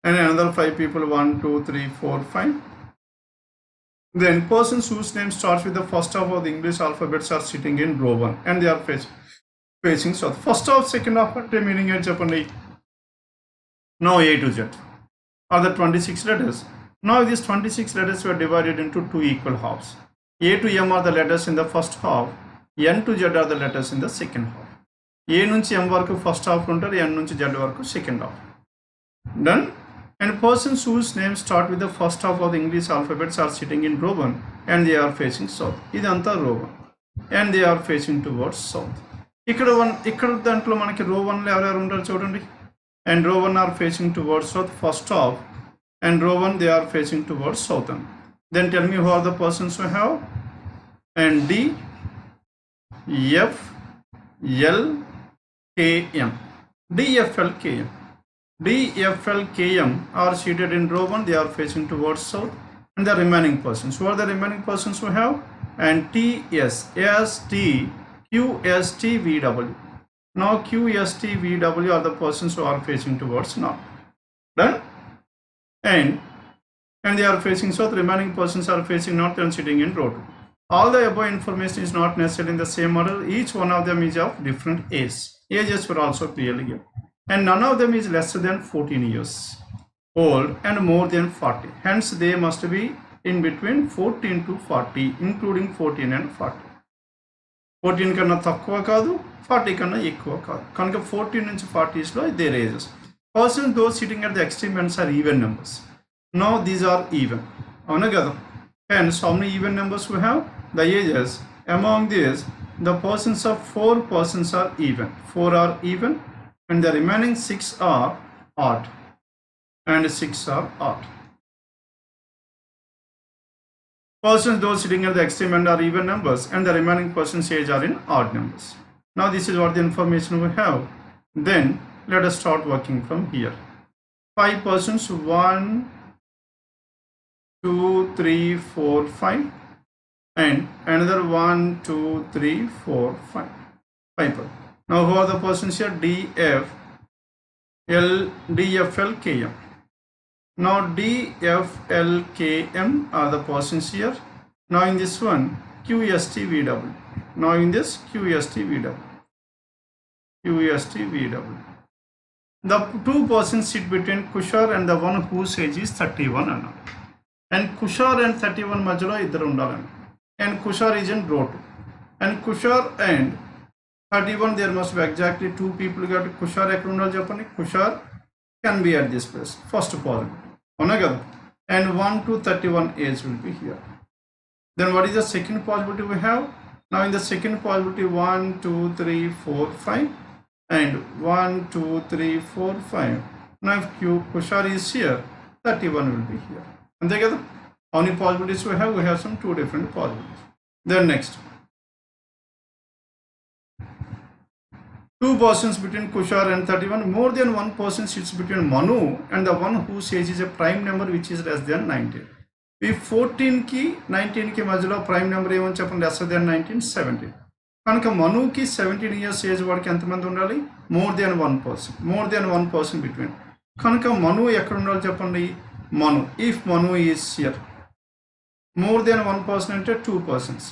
and another 5 people 1, 2, 3, 4, 5. Then persons whose name starts with the first half of the English alphabets are sitting in row 1 and they are facing south. First half, second half అంటే meaning ఏంటి చెప్పండి? Now A to Z are the 26 letters. Now these 26 letters were divided into two equal halves. A to M are the letters in the first half, N to Z are the letters in the second half. A నుంచి M వరకు first half ఉంటారు, N నుంచి Z వరకు second half. Done? And persons whose names start with the first half of the English alphabets are sitting in row 1 and they are facing south. ఇదంతా row 1 and they are facing towards south. ఇక్కడ దాంట్లో మనకి row 1 లో ఎవరెవరు ఉంటారు చూడండి. And row 1 are facing towards south, first half, and row 1 they are facing towards southern. Then tell me who are the persons we have? And D, F, L, K, M. D, F, L, K, M. D, F, L, K, M are seated in row 1, they are facing towards south. And the remaining persons, who are the remaining persons we have? And T, S, S, T, Q, S, T, V, W. Now Q, S, T, V, W are the persons who are facing towards north. Done? And they are facing south, remaining persons are facing north and sitting in row 2. All the above information is not nested in the same order. Each one of them is of different age. Ages were also clearly given. And none of them is less than 14 years. old and more than 40. Hence, they must be in between 14 to 40, including 14 and 40. 14 కన్నా తక్కువ కాదు, 40 కన్నా ఎక్కువ కాదు. కనుక 14 నుంచి 40sలో their ages. Persons those sitting at the extreme ends are even numbers. Now these are even. అవునా కదా? Hence, how many even numbers we have? The ages among these, the persons of 4 persons are even. 4 are even, and the remaining 6 are odd. And 6 are odd. Persons those sitting at the extreme end are even numbers, and the remaining persons' age are in odd numbers. Now this is what the information we have. Then let us start working from here. 5 persons, 1, 2, 3, 4, 5, and another 1, 2, 3, 4, 5. 5. Now who are the persons here? D, F, L, K, M. Now D, F, L, K, M are the persons here. Now in this one, Q, S, T, V, W. Now in this, Q, S, T, V, W. Q, S, T, V, W. The 2 persons sit between Kushar and the one whose age is 31. And Kushar and 31 majlo iddaru undalani. And Kushar is in row 2. And Kushar and 31, there must be exactly 2 people got Kushar ekkada undali cheppandi. Kushar can be at this place. First possibility. And 1 to 31 age will be here. Then what is the second possibility we have? Now in the second possibility, 1, 2, 3, 4, 5, and 1, 2, 3, 4, 5. Now if Kushar is here, 31 will be here. And together, how many possibilities we have? We have some 2 different possibilities. Then next, 2 persons between Kushar and 31. More than 1 person sits between Manu and the one whose age is a prime number which is less than 19. If 14 ki 19 ki majlo prime number ఏమని చెప్పండి, lesser than 19, 17. కనుక మనుకి 17 years age వాడికి ఎంతమంది ఉండాలి? More than 1 person. More than 1 person between. కనుక మను ఎక్కడ ఉండాలి చెప్పండి? Manu. If Manu is here, more than 1 person అంటే 2 persons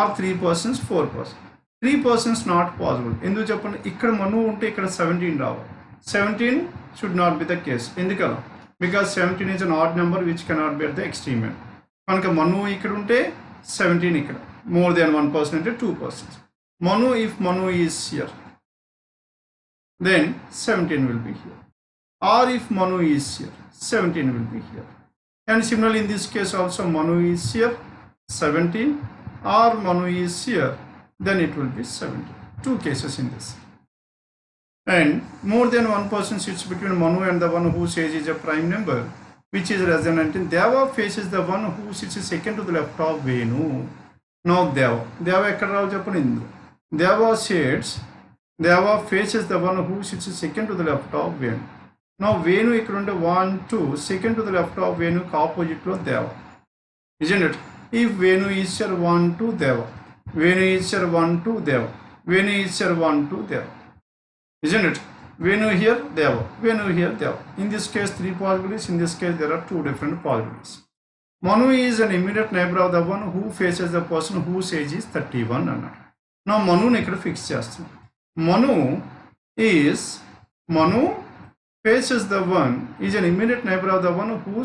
or 3 persons, 4 persons. 3 persons not possible. ఎందుకు చెప్పండి? ఇక్కడ మను ఉంటే ఇక్కడ 17 రావాలి. 17 should not be the case. ఎందుకలా? Because 17 is an odd number which cannot be at the extreme end. కనుక మను ఇక్కడ ఉంటే 17 ఇక్కడ. More than 1 person అంటే 2 persons. Manu, if Manu is here, then 17 will be here. Or if Manu is here, 17 will be here. And similarly in this case also Manu is here, 17, or Manu is here, then it will be 17. 2 cases in this. And more than 1 person sits between Manu and the one whose age is a prime number which is less than 19. Deva faces the one who sits second to the left of Venu. Now Deva ekkada ravu cheppandi indu. Deva faces the one who sits second to the left of Venu. Now Venu ikkada unte 1, 2, second to the left of Venu opposite lo Deva. Isn't it? If Venu is here 1, 2, Deva. Venu is here 1, 2, Deva. Venu is here 1, 2, Deva. Isn't it? Venu here, Deva. Venu here, Deva. In this case, 3 possibilities. In this case, there are 2 different possibilities. Manu is an immediate neighbor of the one who faces the person whose age is 31. Now, Manu ne ikkada fix chestam. Manu faces the one is an immediate neighbor of the one who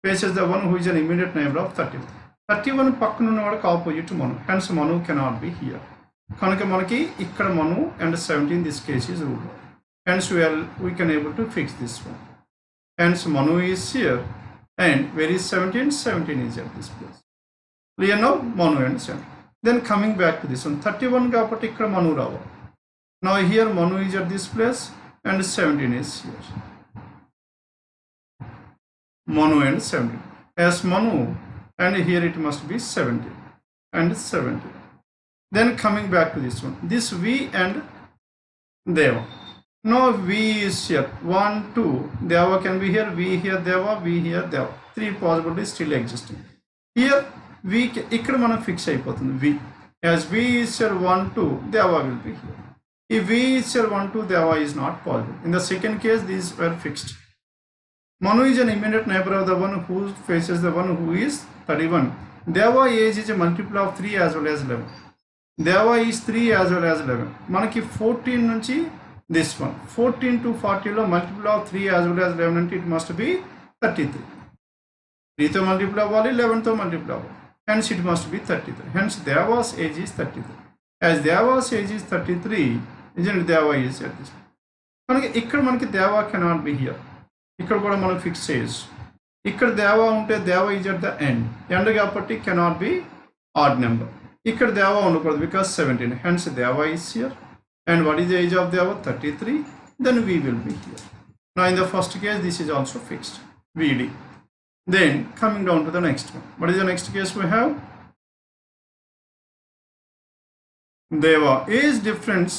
faces the one who is an immediate neighbor of 31. 31 పక్కన ఉన్నవాడికి opposite Manu. Hence, Manu cannot be here. కనుక మనకి ఇక్కడ మను and 17 this case is ruled. Hence we can able to fix this one. Hence Manu is here, and where is 17? 17 is at this place. Clear now? Manu and 17. Then coming back to this one, 31 కాబట్టి ఇక్కడ మను రావాలి. Now here Manu is at this place and 17 is here. Manu and 17. As Manu, and here it must be 17 and 17. Then coming back to this one, this V and Deva. Now V is here, 1, 2, Deva can be here, V here, Deva, V here, Deva. 3 possibilities still existing. Here V, ikkada mana fix ayipotundi V. As V is here 1, 2, Deva will be here. If V is here 1, 2, Deva is not possible. In the second case, these were fixed. Manu is an immediate neighbor of the one who faces the one who is 31. Deva age is a multiple of 3 as well as 11. Deva is 3 as well as 11. మనకి 14 నుంచి this one 14 to 40 లో multiple of 3 as well as 11 అంటే it must be 33. 3 తో multiply అవ్వాలి, 11 తో multiply అవ్వాలి. Hence it must be 33. Hence Deva's age is 33. As Deva's age is 33, isn't it? Deva is at this. మనకి ఇక్కడ మనకి Deva cannot be here. ఇక్కడ కూడా మనం ఫిక్స్ చేయొచ్చు. ఇక్కడ Deva ఉంటే Deva is at the end. End కాబట్టి cannot be odd number. ఇక్కడ Deva ఉండకూడదు because 17. Hence Deva is here. And what is the age of Deva? 33. Then we will be here. Now in the first case, this is also fixed. VD. Then coming down to the next one. What is the next case we have? Deva. Age difference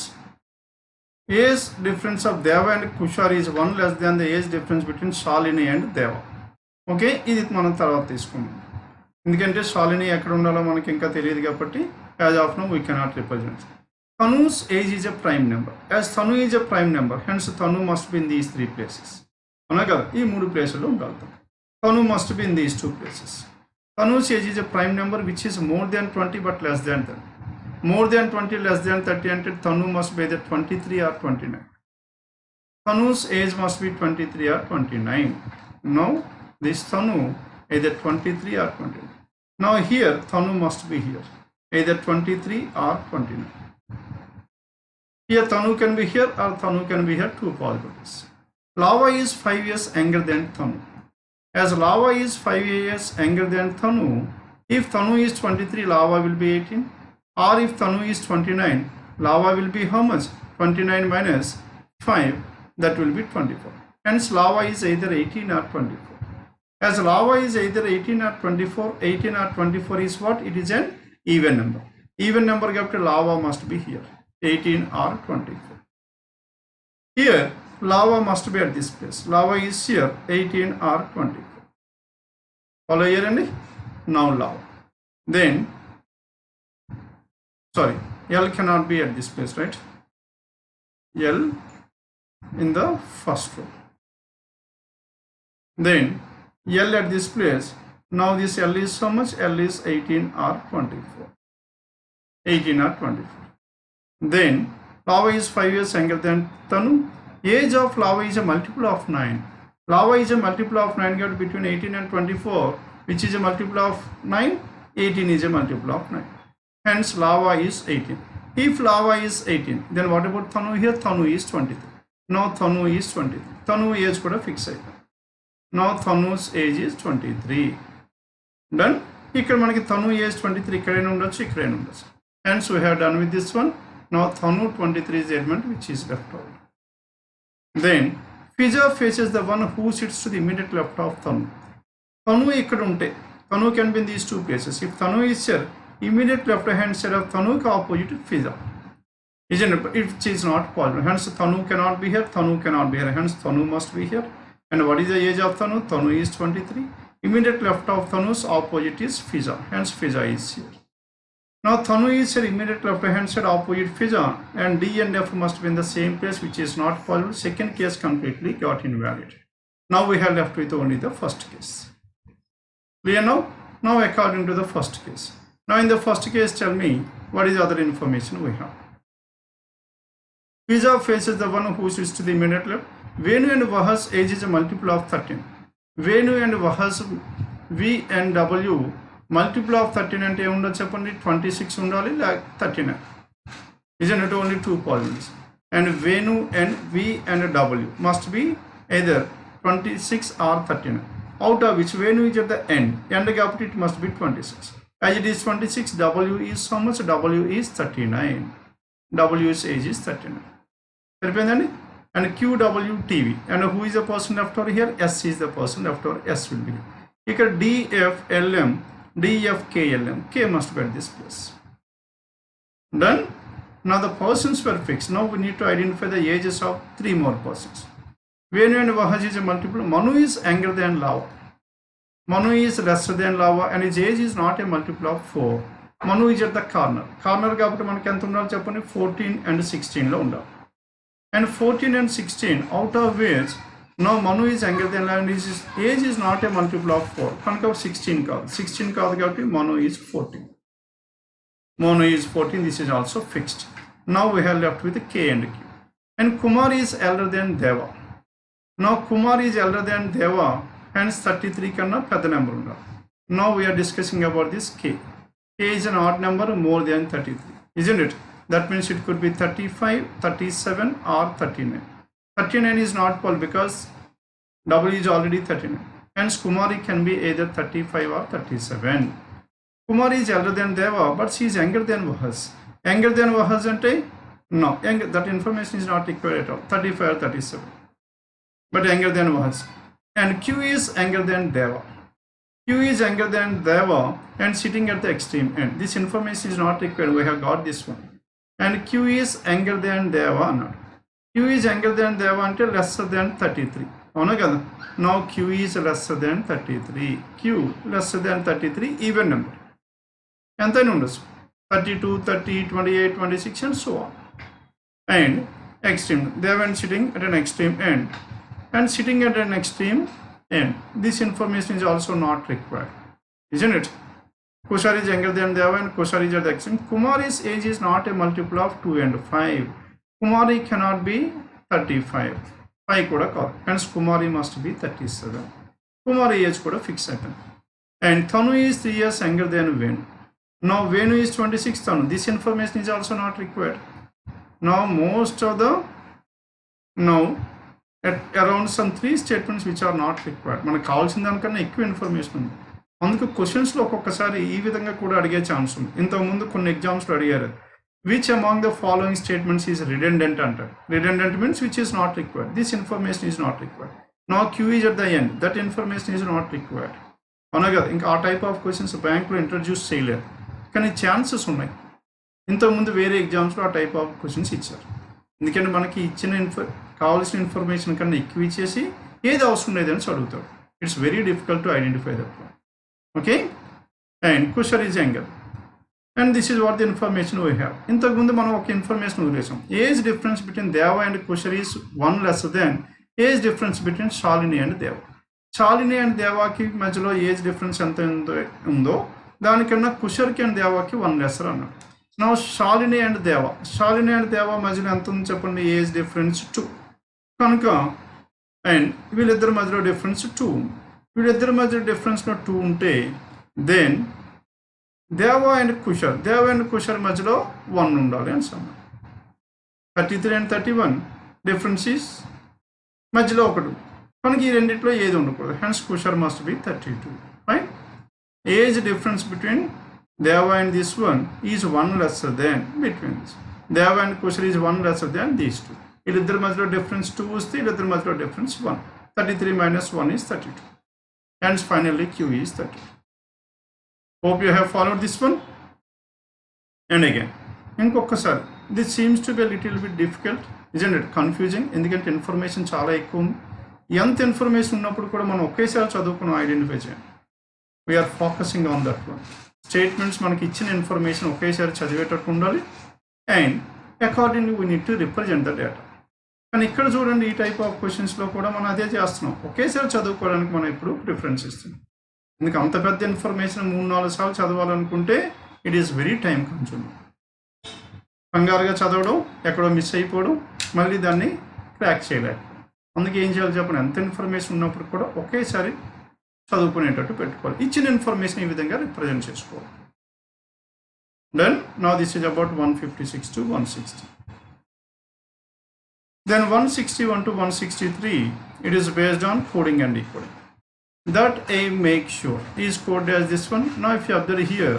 of Deva and Kushar is 1 less than the age difference between Shalini and Deva. Okay, ఇది మనం తర్వాత తీసుకుందాం. ఎందుకంటే Shalini ఎక్కడ ఉండాలో మనకి ఇంకా తెలియదు కాబట్టి as of now we cannot represent. Tanu's age is a prime number. As Tanu is a prime number, hence Tanu must be in these 3 places. అవునా కదా, ఈ 3 ప్లేసుల్లో ఉండాలి. Tanu must be in these 2 places. Tanu's age is a prime number which is more than 20 but less than 30. More than 20, less than 30 and Tanu must be either 23 or 29. Tanu's age must be 23 or 29. Now this Tanu either 23 or 29. Now here Tanu must be here, either 23 or 29. Here Tanu can be here or Tanu can be here, 2 possibilities. Lava is 5 years younger than Tanu. As Lava is 5 years younger than Tanu, if Tanu is 23, Lava will be 18. Or if Tanu is 29, Lava will be how much? 29 minus 5, that will be 24. Hence Lava is either 18 or 24. As Lava is either 18 or 24, 18 or 24 is what? It is an even number. Even number after Lava must be here, 18 or 24. Here Lava must be at this place. Lava is here, 18 or 24. Follow here and now Lava. Then, sorry, L cannot be at this place, right? L in the first row. Then L at this place. Now this L is so much? L is 18 or 24. 18 or 24. Then Lava is 5 years younger than Tanu. Age of Lava is a multiple of 9. Lava is a multiple of 9, got between 18 and 24, which is a multiple of 9. 18 is a multiple of 9. Hence Lava is 18. If Lava is 18, then what about Tanu here? Tanu is 23. Now Tanu is 23. Tanu age kuda fix ayyindi. Now Tanu's age is 23. Done. Ikkada manaki Tanu age 23 ikkadaina undochu, ikkadaina undochu. Hence we have done with this one. Now Tanu 23 is the element which is left out. Then Fiza faces the one who sits to the immediate left of Tanu. Tanu ikkada unte, Tanu can be in these 2 places. If Tanu is here, immediate left hand side of Tanu ki opposite Fiza. Isn't it? It is not possible. Hence Tanu cannot be here, Tanu cannot be here. Hence Tanu must be here. And what is the age of Tanu? Tanu is 23. Immediate left of Tanu's opposite is Fiza. Hence Fiza is here. Now Tanu is here, immediate left hand side opposite Fiza, and D and F must be in the same place, which is not possible. Second case completely got invalid. Now we have left with only the first case. Clear now? Now according to the first case. Now in the first case, tell me what is the other information we have. Fiza faces the one who sits to the immediate left. Venu and Vaha's age is a multiple of 13. Venu and Vaha's V and W multiple of 13 and 26 undali like 39. Isn't it? Only 2 possibilities. And Venu and V and W must be either 26 or 39. Out of which Venu is at the end. End gap it must be 26. As it is 26, W is how much? W is 39. W's age is 39. And QWTV. And who is the person left over here? S is the person left over. S will be here. Here DFLM. DFKLM. K must be at this place. Done. Now the persons were fixed. Now we need to identify the ages of 3 more persons. Venu and Vahaj is a multiple. Manu is younger than Lava. Manu is lesser than Lava, and his age is not a multiple of 4. Manu is at the corner. Corner కాబట్టి మనకి ఎంత ఉండాలి చెప్పండి? 14 and 16 లో ఉండాలి. And 14 and 16, out of which now Manu is younger than Lava, and his age is not a multiple of 4. కనుక 16 కాదు. 16 కాదు కాబట్టి Manu is 14. Manu is 14. This is also fixed. Now we have left with K and Q. And Kumar is elder than Deva. Now Kumar is elder than Deva. hence 33 కన్నా పెద్ద number ఉండాలి. Now we are discussing about this k. K is an odd number more than 33, isn't it? That means it could be 35, 37 or 39. 39 is not possible because W is already 39. Hence Kumari can be either 35 or 37. Kumari is elder than Deva, but she is younger than Vahas. Younger than Vahas ante? No, that information is not required at all. 35 or 37. But younger than Vahas. And Q is younger than Deva. Q is younger than Deva and sitting at the extreme end. This information is not required. We have got this one. And Q is younger than Deva. Not. Q is younger than Deva until lesser than 33. Now Q is lesser than 33. Q lesser than 33, even number. And then 32, 30, 28, 26 and so on. And extreme. Deva sitting at an extreme end. And sitting at an extreme end. This information is also not required, isn't it? Kushar is younger than Deva and Kushar is at the extreme. Kumari's age is not a multiple of 2 and 5. Kumari cannot be 35. 5 kuda kaadu. Hence Kumari must be 37. Kumari age kuda fix అయిపోయింది. And Thanu is 3 years younger than Venu. Now Venu is 26 Thanu. This information is also not required. Now most of the around some 3 statements which are not required. మనకు కావాల్సిన దానికన్నా ఎక్కువ information ఉంది. అందుకు క్వశ్చన్స్లో ఒక్కొక్కసారి ఈ విధంగా కూడా అడిగే ఛాన్స్ ఉంది. ఇంతకుముందు కొన్ని ఎగ్జామ్స్లో అడిగారు, which among the following statements is redundant అంటారు. Redundant means which is not required. This information is not required. నా Q is at the end, that information is not required. అవునా కదా? ఇంకా ఆ టైప్ ఆఫ్ క్వశ్చన్స్ బ్యాంక్లో introduce చేయలేరు, కానీ chances ఉన్నాయి. ఇంతకుముందు వేరే ఎగ్జామ్స్లో ఆ టైప్ ఆఫ్ క్వశ్చన్స్ ఇచ్చారు. ఎందుకంటే మనకి ఇచ్చిన కావాల్సిన ఇన్ఫర్మేషన్ కన్నా ఎక్కువ ఇచ్చేసి ఏది అవసరం లేదని అడుగుతాడు. It's very difficult to identify that one. Okay, and Kushar is younger and this is what the information we have. ఇంతకుముందు మనం ఒక ఇన్ఫర్మేషన్ వదిలేసాం. Age difference between Deva and Kushar is 1 less than age difference between Shalini and Deva. Shalini and దేవాకి మధ్యలో age difference ఎంత ఉందో దానికన్నా కుషర్కి and దేవాకి 1 lesser అన్నాడు. నా శాలిని అండ్ దేవ మధ్యలో ఎంత ఉంది చెప్పండి? ఏజ్ డిఫరెన్స్ 2 కనుక, అండ్ వీళ్ళిద్దరి మధ్యలో డిఫరెన్స్ 2. వీళ్ళిద్దరి మధ్య డిఫరెన్స్లో 2 ఉంటే దెన్ దేవ అండ్ కుషర్ మధ్యలో 1 ఉండాలి అని అన్నాడు. 33 అండ్ 31 డిఫరెన్స్ ఈస్ మధ్యలో 1 కనుక ఈ రెండిట్లో ఏది ఉండకూడదు. Hence Kushar must be 32. Right? Age difference between Deva and this one is 1 lesser than between this. Deva and Kushar is 1 lesser than these two. వీళ్ళిద్దరి మధ్యలో డిఫరెన్స్ 2 వస్తే వీళ్ళిద్దరి మధ్యలో difference 1. 33 minus 1 is 32. Hence finally Q is 32. Hope you have followed this one. And again, ఇంకొకసారి, this seems to be a little bit difficult, isn't it? Confusing, ఎందుకంటే information చాలా ఎక్కువ ఉంది. ఎంత ఇన్ఫర్మేషన్ ఉన్నప్పుడు కూడా మనం ఒకేసారి చదువుకుని ఐడెంటిఫై చేయాలి. We're focusing on that one. Statements మనకి ఇచ్చిన ఇన్ఫర్మేషన్ ఒకేసారి చదివేటట్టు ఉండాలి. And accordingly we need to represent the data. కానీ ఇక్కడ చూడండి, ఈ టైప్ ఆఫ్ క్వశ్చన్స్లో కూడా మనం అదే చేస్తున్నాం. ఒకేసారి చదువుకోవడానికి మనం ఇప్పుడు ప్రిఫరెన్స్ ఇస్తున్నాం. ఎందుకు అంత పెద్ద ఇన్ఫర్మేషన్ 3-4 సార్లు చదవాలనుకుంటే it is very time consuming. కంగారుగా చదవడం, ఎక్కడో మిస్ అయిపోవడం, మళ్ళీ దాన్ని క్రాక్ చేయలేక. అందుకే ఏం చేయాలి చెప్పండి? ఎంత ఇన్ఫర్మేషన్ ఉన్నప్పుడు కూడా ఒకేసారి చదువుకునేటట్టు పెట్టుకోవాలి. ఇచ్చిన ఇన్ఫర్మేషన్ ఈ విధంగా రిప్రజెంట్ చేసుకోవాలి. Then now this is about 156 to 160. Then 161 to 163, it is based on coding and decoding. That A make sure is coded as this one. Now if you observe here,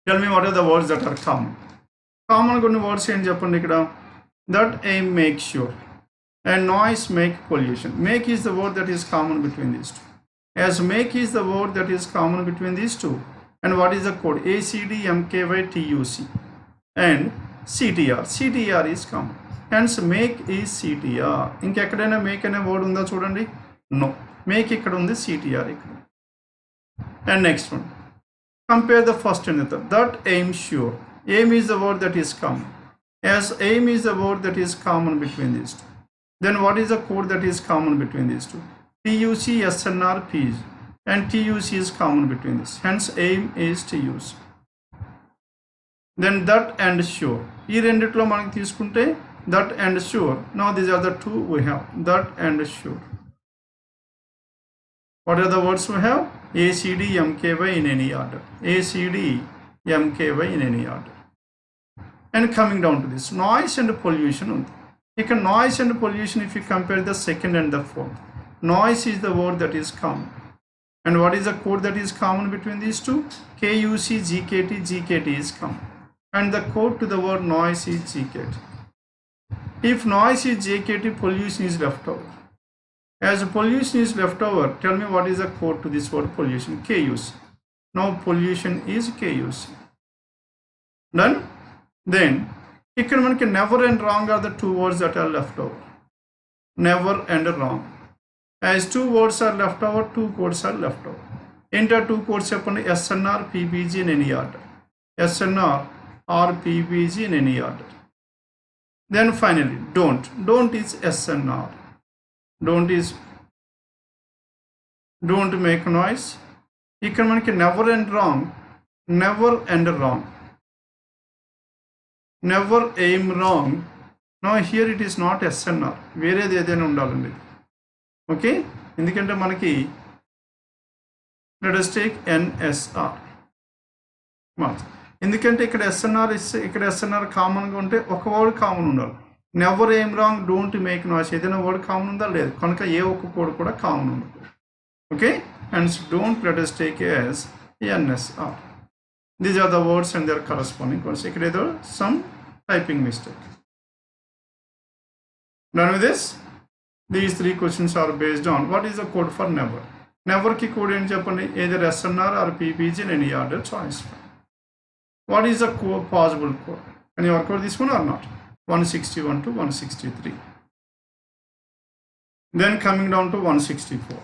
tell me what are the words that are common. Common కొన్ని words ఏం చెప్పండి ఇక్కడ? That A make sure and noise make pollution. Make is the word that is common between these two. As make is the word that is common between these two. And what is the code? 𝐒𝐂𝐃𝐈𝐀𝐋 and CTR is common. Hence make is CTR. ఇంకెక్కడైనా make అనే word ఉందా చూడండి? No. Make ఇక్కడ ఉంది, CTR ఇక్కడ. And next one. Compare the first and the third. That aim sure. Aim is the word that is common. As aim is the word that is common between these two. Then what is the code that is common between these two? TUC, SNR, PIS. And TUC is common between this. Hence aim is TUC. Then that and sure. ఈ రెండిట్లో మనకి తీసుకుంటే that and sure. Now these are the two we have. That and sure. What are the words we have? 𝐴, in any order. 𝐴, in any order. And coming down to this, noise and pollution. Noise and pollution, if you compare the second and the fourth, noise is the word that is common. And what is the code that is common between these two? KUC, GKT is common. And the code to the word noise is GKT. If noise is JKT, pollution is left over. As pollution is left over, tell me what is the code to this word pollution? KUC. Now pollution is KUC. Done? Then, never and wrong are the two words that are left over. Never and wrong. As two words are left over, two codes are left over. Enter two codes upon SNR, PPG in any order. SNR or PPG in any order. Then finally, don't. Don't is SNR. Don't make noise. Never and wrong. Never and wrong. Never aim wrong. Now here it is not SNR. Where is the okay? Let us take NSR. ఎందుకంటే ఇక్కడ SNR ఇక్కడ SNR కామన్గా ఉంటే ఒక word common ఉండాలి. Never ఏం wrong, don't make noise, ఏదైనా word common ఉందా లేదు, కనుక ఏ ఒక్క కోడ్ కూడా కామన్ ఉండదు. Okay, and don't let us take as NSR. These are the words and their corresponding codes. ఇక్కడ ఏదో some typing mistake. Done with this? These three questions are based on what is the code for never. Never ki code ఏంటి చెప్పండి, either SNR or PPG in any order choice. What is the possible code? Can you work out this one or not? 161 to 163. Then coming down to 164.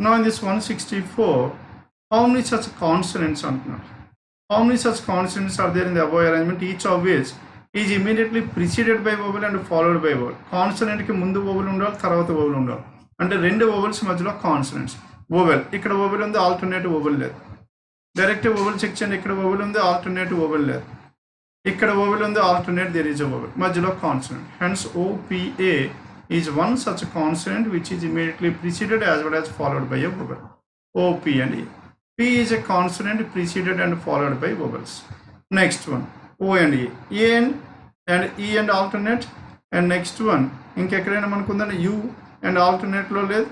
Now in this 164, how many such consonants are there? How many such consonants are there in the above arrangement, each of which is immediately preceded by vowel and followed by vowel? Consonant ki mundu vowel undali, tarvata vowel undali. Ante rendu vowels madhyalo consonants. Vowel, ikkada vowel undi, alternate vowel లేదు. Direct vowel check చేయండి, ఇక్కడ vowel ఉంది, alternate vowel లేదు. ఇక్కడ vowel ఉంది, alternate there is a vowel, మధ్యలో consonant. Hence OPA is one such consonant which is immediately preceded as well as followed by a vowel. OP and A. P is a consonant preceded and followed by vowels. Next one, O and A. A and E and alternate. And next one, ఇంకెక్కడైనా మనకు ఉందండి U and alternate లో లేదు,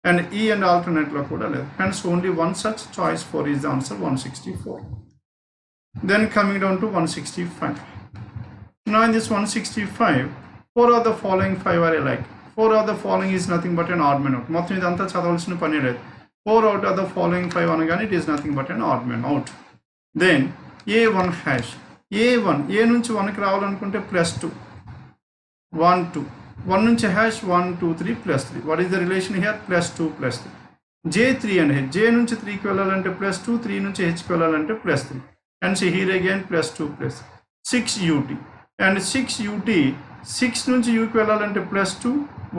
and E and alternate lo kuda లేదు. Hence only one such choice 4 is the answer, 164. Then coming down to 165. Now in this 165, 4 of the following 5 are alike. 4 of the following is nothing but an odd man out. మొత్తం ఇదంతా చదవాల్సిన పని లేదు. 4 out of the following 5 అనగానే it is nothing but an odd man out. Then A1 hash. A1, A నుంచి 1కి రావాలనుకుంటే +2. 1 2. 1 నుంచి hash 1 2 3 +3. What is the relation here? +2 +3. J3 and H. J నుంచి 3కి వెళ్ళాలంటే +2, 3 నుంచి Hకి వెళ్ళాలంటే +3. And see here again +2 +3. 6 UT. And 6 UT, 6 నుంచి Uకి వెళ్ళాలంటే +2,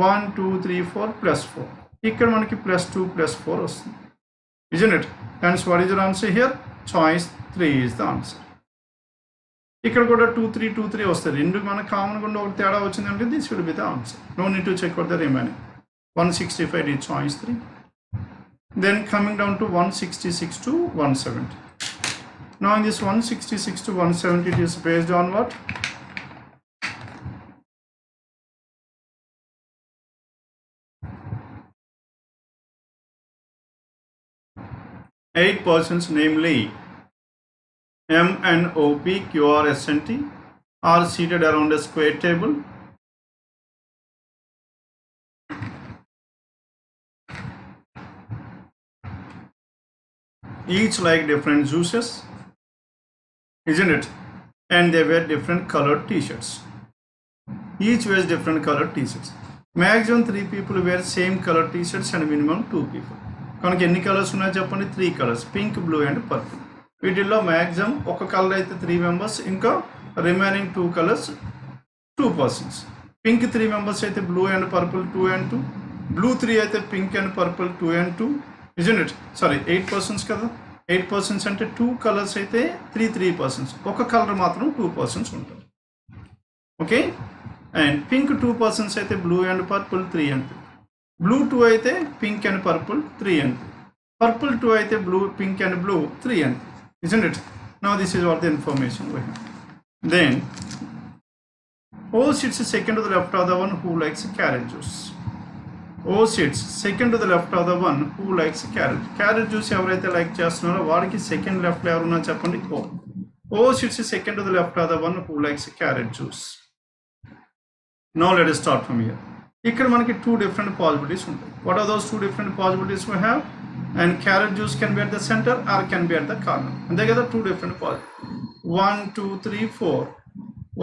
1 2 3 4 +4. ఇక్కడ మనకి +2 +4 వస్తుంది. Isn't it? Hence what is your answer here? Choice 3 is the answer. ఇక్కడ కూడా 2 3 2 3 వస్తుంది. రెండు మనకు కామన్గా ఉండి ఒక తేడా వచ్చిందంటే this will be the answer. No need to check out the remaining. 165 is choice 3. Then coming down to 166 to 170. Now in this 166 to 170, it is based on what? Eight persons, namely M and OP, QR, SNT, are seated around a square table. Each like different juices, isn't it? And they wear different colored t-shirts. Each wears different colored t-shirts. Maximum 3 people wear same colored t-shirts and minimum 2 people. కనుక ఎన్ని colours ఉన్నాయో చెప్పండి? 3 colours, pink, blue and purple. వీటిల్లో maximum ఒక colour అయితే 3 members, ఇంకా remaining 2 colours 2 persons. Pink 3 members అయితే blue and purple 2 and 2, blue 3 అయితే pink and purple 2 and 2, isn't it? Sorry 8 persons కదా, 8 పర్సన్స్ అంటే 2 కలర్స్ అయితే 3 పర్సన్స్, ఒక కలర్ మాత్రం 2 పర్సన్స్ ఉంటారు. ఓకే, అండ్ పింక్ 2 పర్సన్స్ అయితే blue and purple 3 and 2, blue 2 అయితే pink and purple 3 and 2, Purple 2 అయితే blue, pink and blue 3 and 3, isn't it? Now this is what the information we have. Then O sits second to the left of the one who likes carrot juice. O sits second to the left of the one who likes carrot juice. ఎవరైతే like చేస్తున్నారో వాడికి second left లో ఎవరున్నా చెప్పండి. O sits second to the left of the one who likes carrot juice. Now let us start from here. ఇక్కడ మనకి two different possibilities ఉంటాయి. What are those two different possibilities we have? And carrot juice can be at the center or can be at the corner. And they get the two different possibilities. 1 2 3 4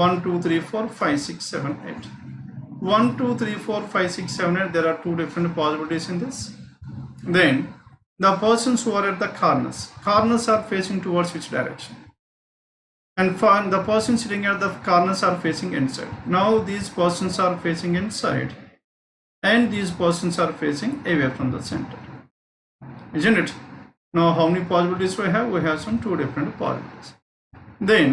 1 2 3 4 5 6 7 8. 1 2 3 4 5 6 7 8. There are two different possibilities in this. Then the persons who are at the corners are facing towards which direction? And the persons sitting at the corners are facing inside. Now these persons are facing inside and these persons are facing away from the center, isn't it? Now how many possibilities we have? We have some two different possibilities. Then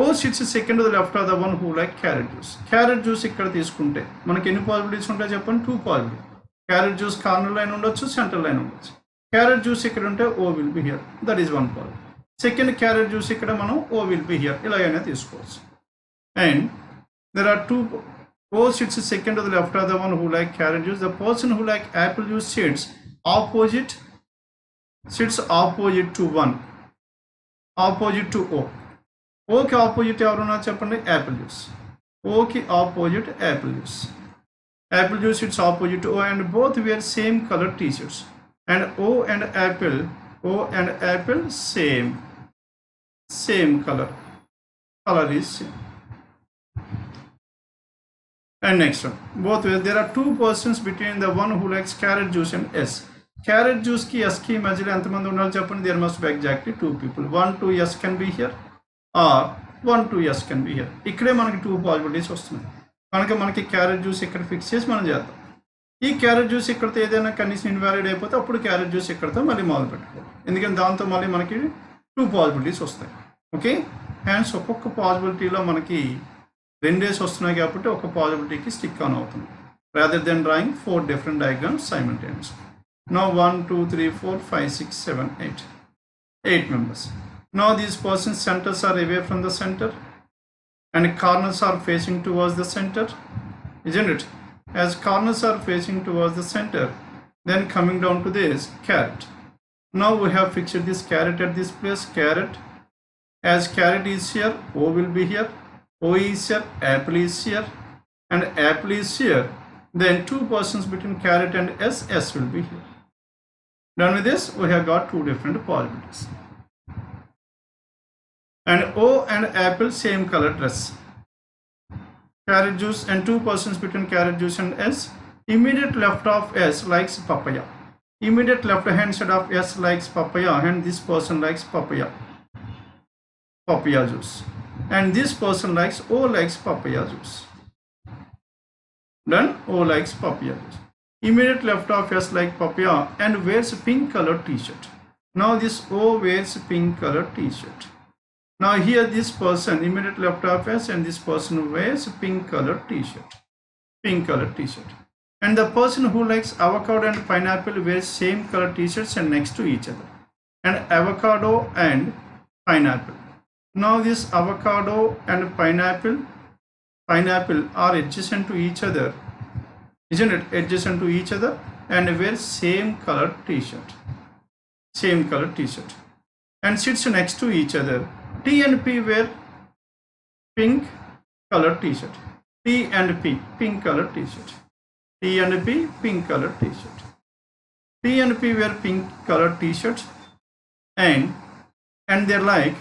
O sits second to the left of the one who like carrot juice. Carrot juice ఇక్కడ తీసుకుంటే మనకి ఎన్ని possibilities ఉంటాయి చెప్పండి? Two possibility. Carrot juice corner line ఉండొచ్చు, centre line ఉండొచ్చు. Carrot juice ఇక్కడ ఉంటే O will be here, that is one possibility. Second carrot juice ఇక్కడ మనం O will be here ఇలాగైనా తీసుకోవచ్చు. And there are two. O sits second to the left of the one who like carrot juice. The person who like apple juice sits opposite to one, opposite to O. O ki opposite ఎవరున్నా చెప్పండి? Apple juice. O ki opposite Apple juice. Apple juice sits opposite to O and both wear same color t-shirts. And O and apple same color. Color is same. And next one, both ways there are two persons between the one who likes carrot juice and S. Carrot juice ki S ki మధ్యలో ఎంతమంది ఉండాలి చెప్పండి? There must be exactly two people. 1 2 S can be here or 1 2 S can be here. ఇక్కడే మనకి two possibilities వస్తున్నాయి కనుక మనకి carrot juice ఇక్కడ ఫిక్స్ చేసి మనం చేద్దాం. ఈ క్యారెట్ జ్యూస్ ఇక్కడతో ఏదైనా కండిషన్ ఇన్వాలిడ్ అయిపోతే అప్పుడు క్యారెట్ జ్యూస్ ఇక్కడతో మళ్ళీ మొదలు పెట్టుకోవాలి. ఎందుకంటే దాంతో మళ్ళీ మనకి టూ పాసిబిలిటీస్ వస్తాయి. ఓకే, హ్యాండ్స్ ఒక్కొక్క పాసిబిలిటీలో మనకి రెండేసి వస్తున్నాయి కాబట్టి ఒక పాసిబిలిటీకి స్టిక్ ఆన్ అవుతుంది. rather than drawing 4 different diagrams simultaneously. Now 1 2 3 4 5 6 7 8 8 members. Now these persons' centers are away from the center and corners are facing towards the center, isn't it? As corners are facing towards the center, then coming down to this carrot. Now we have fixed this carrot at this place, carrot. As carrot is here, O will be here, O is here, apple is here, and apple is here. Then two persons between carrot and S will be here. Done with this, we have got two different possibilities. And O and apple same color dress. Carrot juice and two persons between carrot juice and S. Immediate left of S likes papaya. Immediate left hand side of S likes papaya, and this person likes papaya juice. And this person likes O likes papaya juice. Done. O likes papaya juice. Immediate left of S like papaya and wears pink color t-shirt. Now this O wears pink color t-shirt. Now here this person immediate left of S and this person wears pink color t-shirt. Pink color t-shirt. And the person who likes avocado and pineapple wears same color t-shirts and next to each other. And avocado and pineapple. Now this avocado and pineapple are adjacent to each other, isn't it? Adjacent to each other and wear same color t-shirt. Same color t-shirt. And sits next to each other. T and P wear pink color t-shirt. T and P, pink color t-shirt. T and P, pink color t-shirt. T and P wear pink color t-shirts and they're like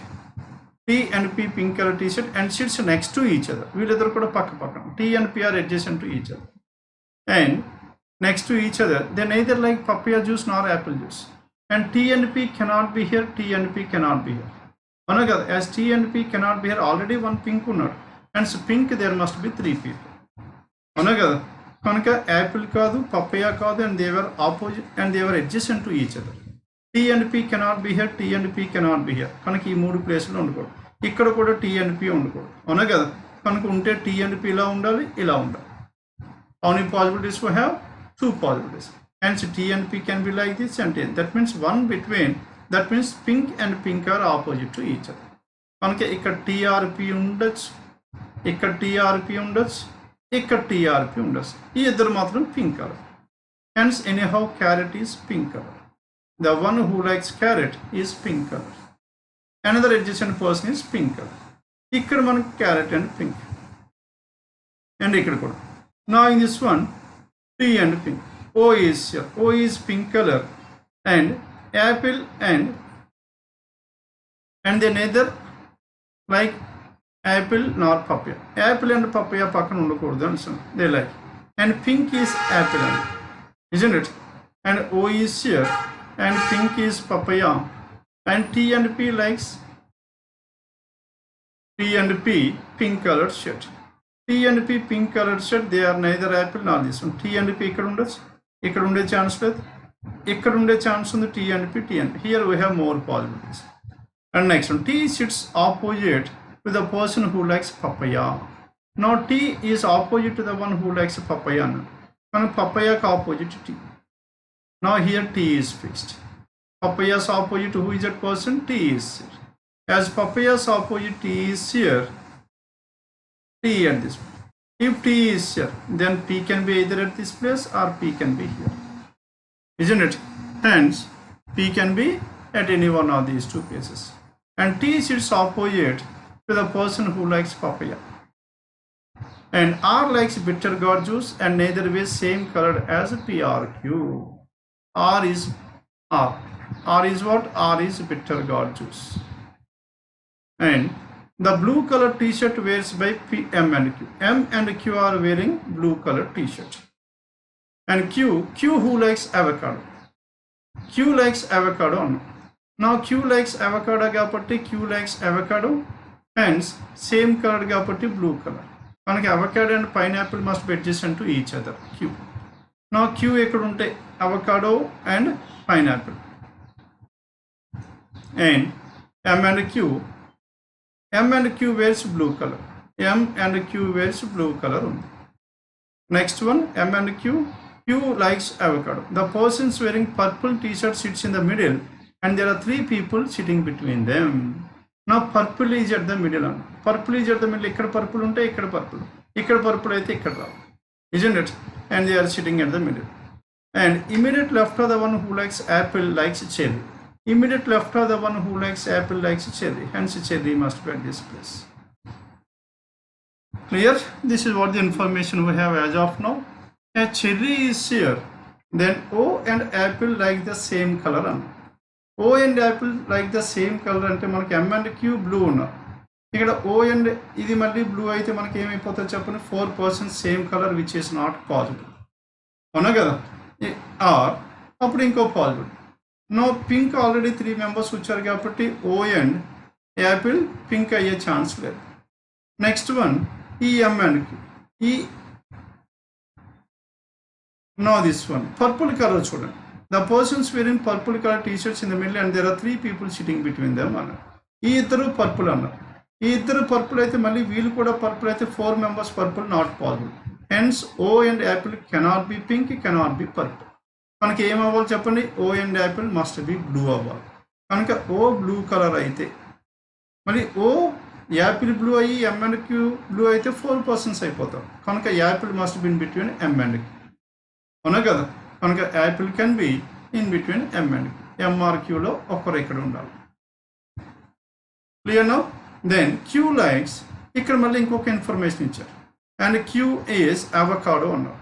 T and P pink color t-shirt and sits next to each other. వీళ్ళిద్దరు కూడా పక్క పక్కన. T and P are adjacent to each other and next to each other. They neither like papaya juice nor apple juice. And T and P cannot be here. T and P cannot be here. As T and P cannot be here, already one pink unnadu. And so pink there must be 3 people. Kanaka apple kaadu, papaya kaadu, and they were opposite and they were adjacent to each other. T and P cannot be here. T and P cannot be here. Kanaka ee 3 ప్లేస్లో ఉండకూడదు. ఇక్కడ కూడా T and P ఉండకూడదు. అవునా కదా? కనుక ఉంటే T and P ఇలా ఉండాలి, ఇలా ఉండాలి. How many possibilities we have? 2 possibilities. Hence T and P can be like this, and that means one between, that means pink and pink are opposite to each other. Okay, ఇక్కడ TRP ఉండొచ్చు, ఇక్కడ TRP ఉండొచ్చు, ఇక్కడ TRP ఉండొచ్చు. ఈ ఇద్దరు మాత్రం pink color. Hence anyhow carrot is pink color. The one who likes carrot is pink color. Another adjacent person is pink color. ఇక్కడ మనకి carrot and pink. And ఇక్కడ కూడా. Now in this one, T and pink. O is here. O is pink color, and apple and they neither like apple nor papaya. Apple and papaya pakkana undakoodu anusam. They like. And pink is apple, isn't it? And O is here, and pink is papaya. And T and P likes T and P pink colored shirt. T and P pink colored shirt. They are neither apple nor this one. T and P ikkada undochu. ఇక్కడ ఉండే chance లేదు, ఇక్కడ ఉండే chance ఉంది. T and P, T and P. Here we have more possibilities. And next one, T sits opposite to the person who likes papaya. Now T is opposite to the one who likes papaya. And papaya is opposite to T. Now here T is fixed. Papaya is opposite to who is that person? T is here. As papaya is opposite, T is here. T at this point. If T is here, then P can be either at this place or P can be here, isn't it? Hence, P can be at any one of these two places. And T sits opposite to the person who likes papaya. And R likes bitter gourd juice, and neither way same colored as P or Q. R is R. R is what? R is bitter gourd juice. And the blue color t-shirt wears by P, M and Q. M and Q are wearing blue color t-shirt. And Q who likes avocado. Q likes avocado. Now Q likes avocado కాబట్టి Q likes avocado. Hence same color కాబట్టి blue color. మనకి avocado and pineapple must be adjacent to each other. Q. Now Q ఎక్కడ ఉంటే avocado and pineapple. And M and Q. M and Q wears blue color. M and Q wears blue color. Next one, M and Q. Q likes avocado. The person wearing purple t-shirt sits in the middle, and there are three people sitting between them. Now purple is at the middle. Purple is at the middle. Ikkada purple unte ikkada purple. Ikkada purple aithe ikkada ravu. Isn't it? And they are sitting at the middle. And immediate left of the one who likes apple likes cherry. Immediate left of the one who likes apple likes cherry. Hence cherry must be at this place. Clear? This is what the information we have as of now. A cherry is here. Then O and apple like the same color. O and apple like the same color ante manaki M and Q blue unna. Ikkada O and idi malli blue aithe manaki em ayipotadi cheppani 4% same color, which is not possible. Avuna kada? Or appudu inko possible. Now pink already 3 members వచ్చారు కాబట్టి O and apple pink అయ్యే chance లేదు. Next one ఈ M and Q. ఈ now this one purple color చూడండి. The persons wearing purple color t-shirts in the middle, and there are 3 people sitting between them అన్నారు. ఈ ఇద్దరు purple అన్నారు. ఈ ఇద్దరు పర్పుల్ అయితే మళ్ళీ వీళ్ళు కూడా పర్పుల్ అయితే 4 members purple not possible. Hence O and apple cannot be pink, cannot be purple. మనకి ఏం అవ్వాలి చెప్పండి? O and apple must be blue అవ్వాలి. కనుక O బ్లూ కలర్ అయితే మళ్ళీ O యాపిల్ బ్లూ అయ్యి M and Q బ్లూ అయితే 4% అయిపోతాం. కనుక Apple must be in between M and Q. అవునా కదా? కనుక Apple can be in between M and Q. M or Q లో ఒక్కరు ఇక్కడ ఉండాలి. Clear now? Then Q likes, ఇక్కడ మళ్ళీ ఇంకొక ఇన్ఫర్మేషన్ ఇచ్చారు. అండ్ Q is avocado అన్నారు.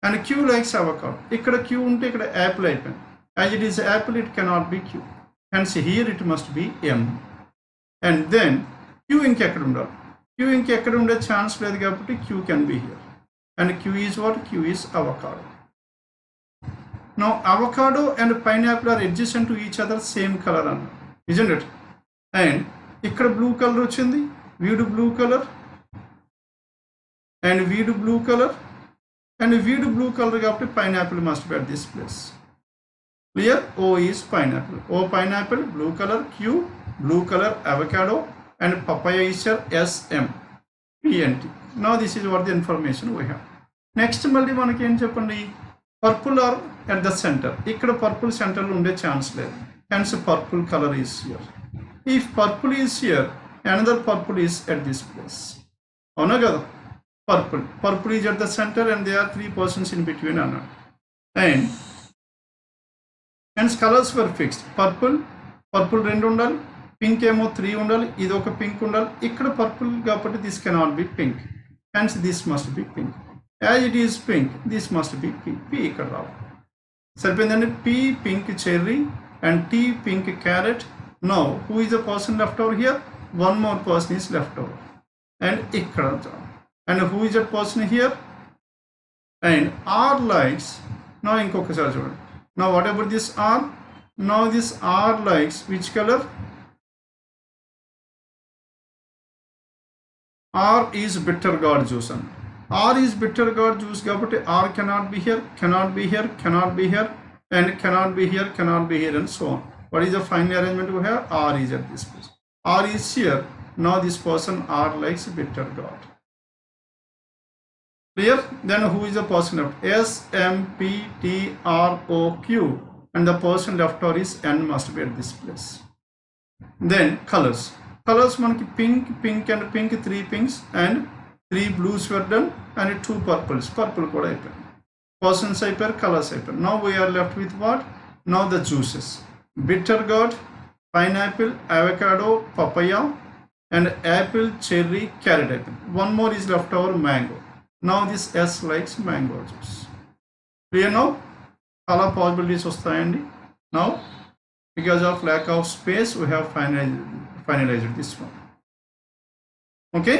And Q likes avocado. Ikkada Q unte ikkada apple అయిపోయింది. As it is apple, it cannot be Q. Hence here it must be M. And then Q ఇంకెక్కడ ఉండాలి? Q ఇంకెక్కడ ఉండే chance లేదు కాబట్టి Q can be here. And Q is what? Q is avocado. Now avocado and pineapple are adjacent to each other, same color అన్నారు. Isn't it? And ఇక్కడ blue color వచ్చింది, వీడు blue color, and వీడు blue color. And వీడు blue colour కాబట్టి pineapple must be at this place. Clear? O is pineapple. O pineapple, blue color. Q, blue color, avocado, and papaya is here, SM, P and T. Now this is what the information we have. Next మళ్ళీ మనకి ఏం చెప్పండి? Purple or at the center. Ikkada purple center lo unde chance ledhu. Hence purple color is here. If purple is here, another purple is at this place. Avuna kada? Purple is at the center and there are 3 persons in between anna. And hence colors were fixed. Purple 2 undali, pink emo 3 undali, idu oka pink undali. Ikkada purple kabatti this cannot be pink. Hence this must be pink. As it is pink, this must be P. P ikkada raavali. Saripindandi. P pink cherry and T pink carrot. Now who is the person left over here? One more person is left over. And ikkada. And who is that person here? And R likes. Now inkokasari chudandi. Now what about this R? Now this R likes which color? R is bitter gourd juice. R is bitter gourd juice కాబట్టి R cannot be here, cannot be here, cannot be here, and cannot be here, cannot be here, and so on. What is the final arrangement we have? R is at this place. R is here. Now this person R likes bitter gourd. Clear? Then who is the person left? S, M, P, T, R, O, Q. And the person left over is N must be at this place. Then colors. Colors manaki pink, pink and pink, 3 pinks and 3 blues were done and 2 purples. Purple kuda ayipayindi. Persons ayipayar, colors ayipayar. Now we are left with what? Now the juices. Bitter gourd, pineapple, avocado, papaya, and apple, cherry, carrot ayipayindi. One more is left over, mango. Now this S likes mango juice. Clear now? All possibilities vastayandi. Now because of lack of space we have finalized this one. Okay?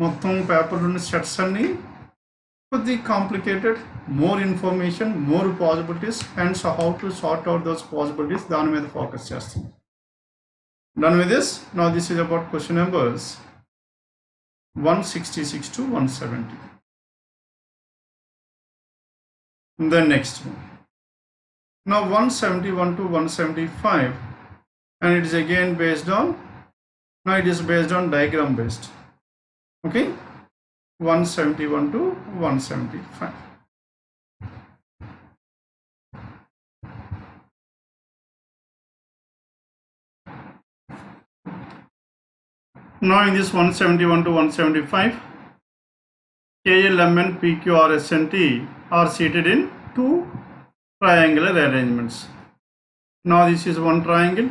మొత్తం పేపర్లోని sets అన్ని కొద్ది complicated, more information, more possibilities and so how to sort out those possibilities దాని మీద focus చేస్తాం. Done with this. Now this is about question numbers 166 to 170. The next one. Now 171 to 175, and it is again based on, now it is based on diagram based. Okay, 171 to 175. Now in this 171 to 175, KLMN, PQ, RSNT are seated in 2 triangular arrangements. Now this is one triangle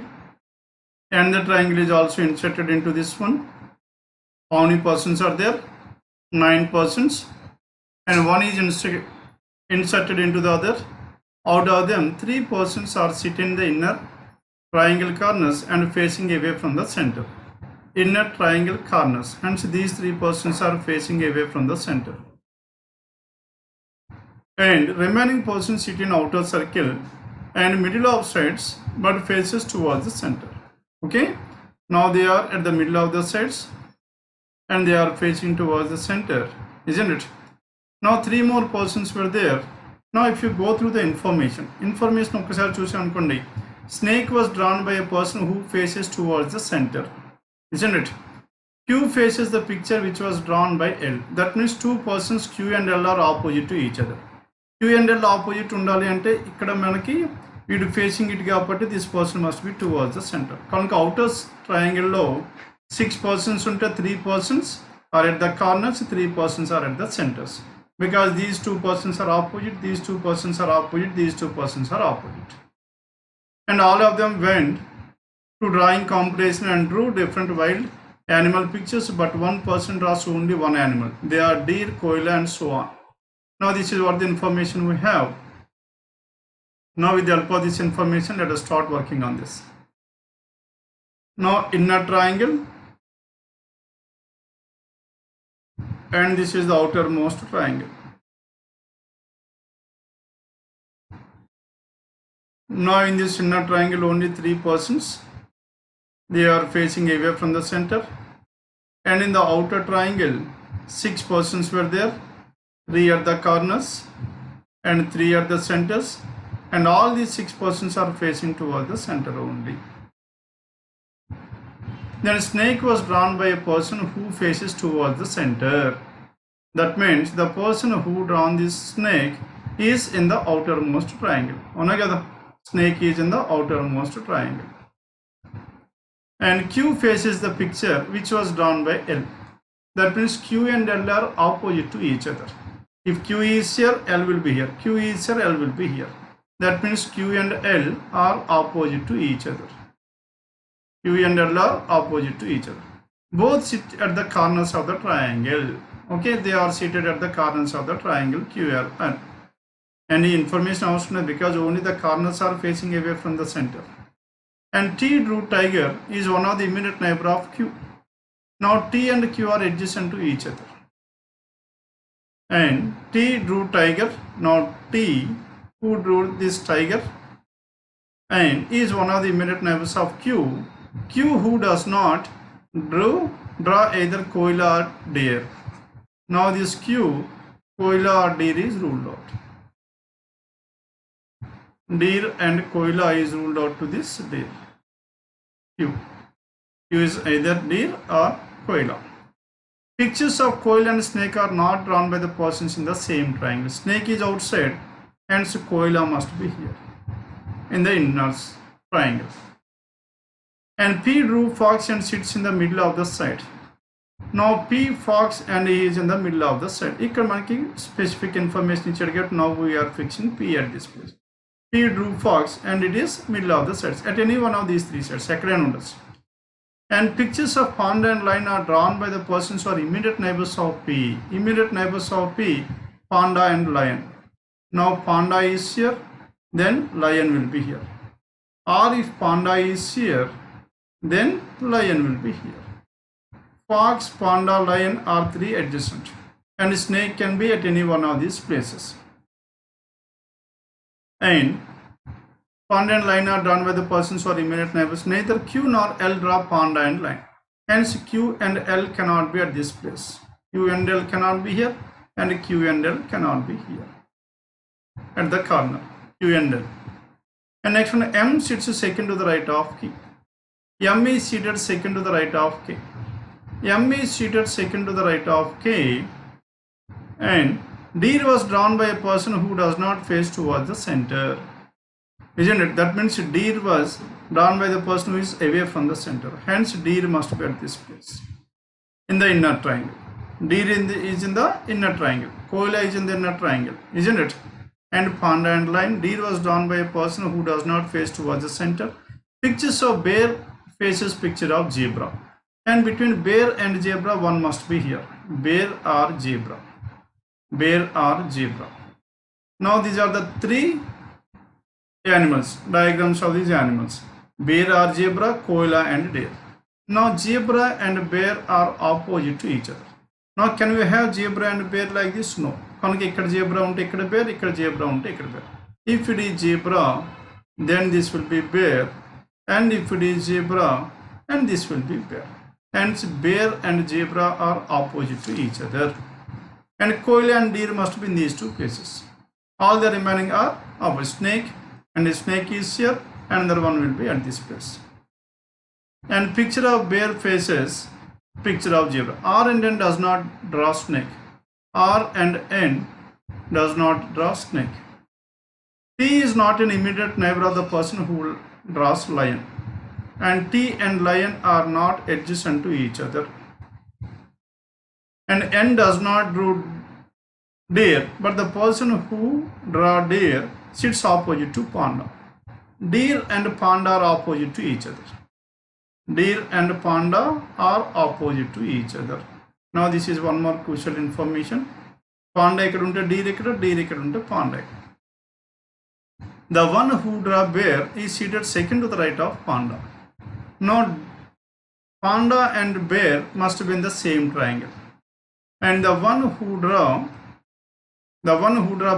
and the triangle is also inserted into this one. How many persons are there? 9 persons, and one is inserted into the other. Out of them 3 persons are sitting in the inner triangle corners and facing away from the center. Inner triangle corners, hence these 3 persons are facing away from the center, and remaining persons sit in outer circle and middle of sides but faces towards the center. Okay, now they are at the middle of the sides and they are facing towards the center, isn't it? Now 3 more persons were there. Now if you go through the information ఒకసారి చూసాం అనుకోండి, snake was drawn by a person who faces towards the center, isn't it? Q faces the picture which was drawn by L. That means 2 persons Q and L are opposite to each other. Q and L opposite ఉండాలి అంటే ఇక్కడ మనకి వీడు facing it కాబట్టి this person must be towards the centre. కనుక outer ట్రయాంగిల్లో 6 persons ఉంటే 3 persons are at the corners, 3 persons are at the centers, because these 2 persons are opposite, these 2 persons are opposite, these 2 persons are opposite, and all of them went to drawing competition and drew different wild animal pictures, but one person draws only one animal. They are deer, koala, and so on. Now this is what the information we have. Now with the help of this information, let us start working on this. Now inner triangle, and this is the outermost triangle. Now in this inner triangle only 3 persons, they are facing away from the center, and in the outer triangle 6 persons were there, 3 at the corners and 3 at the centers, and all these 6 persons are facing towards the center only. Then a snake was drawn by a person who faces towards the center. That means the person who drawn this snake is in the outermost triangle. Snake is in the outermost triangle. And Q faces the picture which was drawn by L. That means Q and L are opposite to each other. If Q is here, L will be here. Q is here, L will be here. That means Q and L are opposite to each other. Q and L are opposite to each other. Both sit at the corners of the triangle. Okay, they are seated at the corners of the triangle QRN. Any information also because only the corners are facing away from the center. And T drew tiger is one of the immediate neighbor of Q. Now T and Q are adjacent to each other. And T drew tiger. Now T, who drew this tiger, and is one of the immediate neighbors of Q. Q, who does not draw either 𝐒𝐂𝐈𝐀 or deer. Now this Q, 𝐒𝐂𝐈𝐀 or deer is ruled out. Deer and 𝐒𝐂𝐈𝐀 is ruled out to this deer. Q. Q is either deer or 𝐒𝐂𝐈𝐀. Pictures of 𝐒𝐂𝐈𝐀 and snake are not drawn by the persons in the same triangle. Snake is outside, hence 𝐒𝐂𝐈𝐀 must be here in the inner triangle. And P drew fox and sits in the middle of the side. Now P fox and he is in the middle of the side. Here manaki specific information ichadu. Now we are fixing P at this place. P drew fox and it is middle of the sides. At any one of these three sides, and pictures of panda and lion are drawn by the persons who are immediate neighbors of P. Immediate neighbors of P, panda and lion. Now panda is here, then lion will be here. Or if panda is here, then lion will be here. Fox, panda, lion are three adjacent, and snake can be at any one of these places. And panda and lion are drawn by the persons who are immediate neighbors. Neither Q nor L draw panda and lion. Hence Q and L cannot be at this place. Q and L cannot be here, and Q and L cannot be here at the corner. Q and L. And next one, M sits second to the right of K. M is seated second to the right of K. M is seated second to the right of K, and deer was drawn by a person who does not face towards the center. Isn't it? That means deer was drawn by the person who is away from the center. Hence deer must be at this place in the inner triangle. Deer is in the inner triangle. 𝐒𝐂𝐈𝐀 is in the inner triangle. Isn't it? And panda and lion. Deer was drawn by a person who does not face towards the center. Pictures of bear faces picture of zebra. And between bear and zebra, one must be here. Bear or zebra. Bear or zebra. Now these are the three animals, diagrams of these animals. Bear or zebra, 𝐒𝐂𝐈𝐀 and deer. Now zebra and bear are opposite to each other. Now can we have zebra and bear like this? No. Ikkada zebra unte ikkada bear, ikkada zebra unte ikkada bear. If it is zebra, then this will be bear, and if it is zebra, and this will be bear. Hence bear and zebra are opposite to each other. And 𝐒𝐂𝐈𝐀 and deer must be in these two places. All the remaining are opposite. Snake, and a snake is here, and another one will be at this place. And picture of bear faces picture of zebra. R and N does not draw snake. R and N does not draw snake. T is not an immediate neighbor of the person who draws lion. And T and lion are not adjacent to each other. And N does not draw deer, but the person who draw deer sits opposite to panda. Deer and panda are opposite to each other. Deer and panda are opposite to each other. Now this is one more crucial information. Panda ikkada unte deer ikkada, deer ikkada unte panda ikkada. The one who draw bear is seated second to the right of panda. Now panda and bear must be in the same triangle. And the one who draw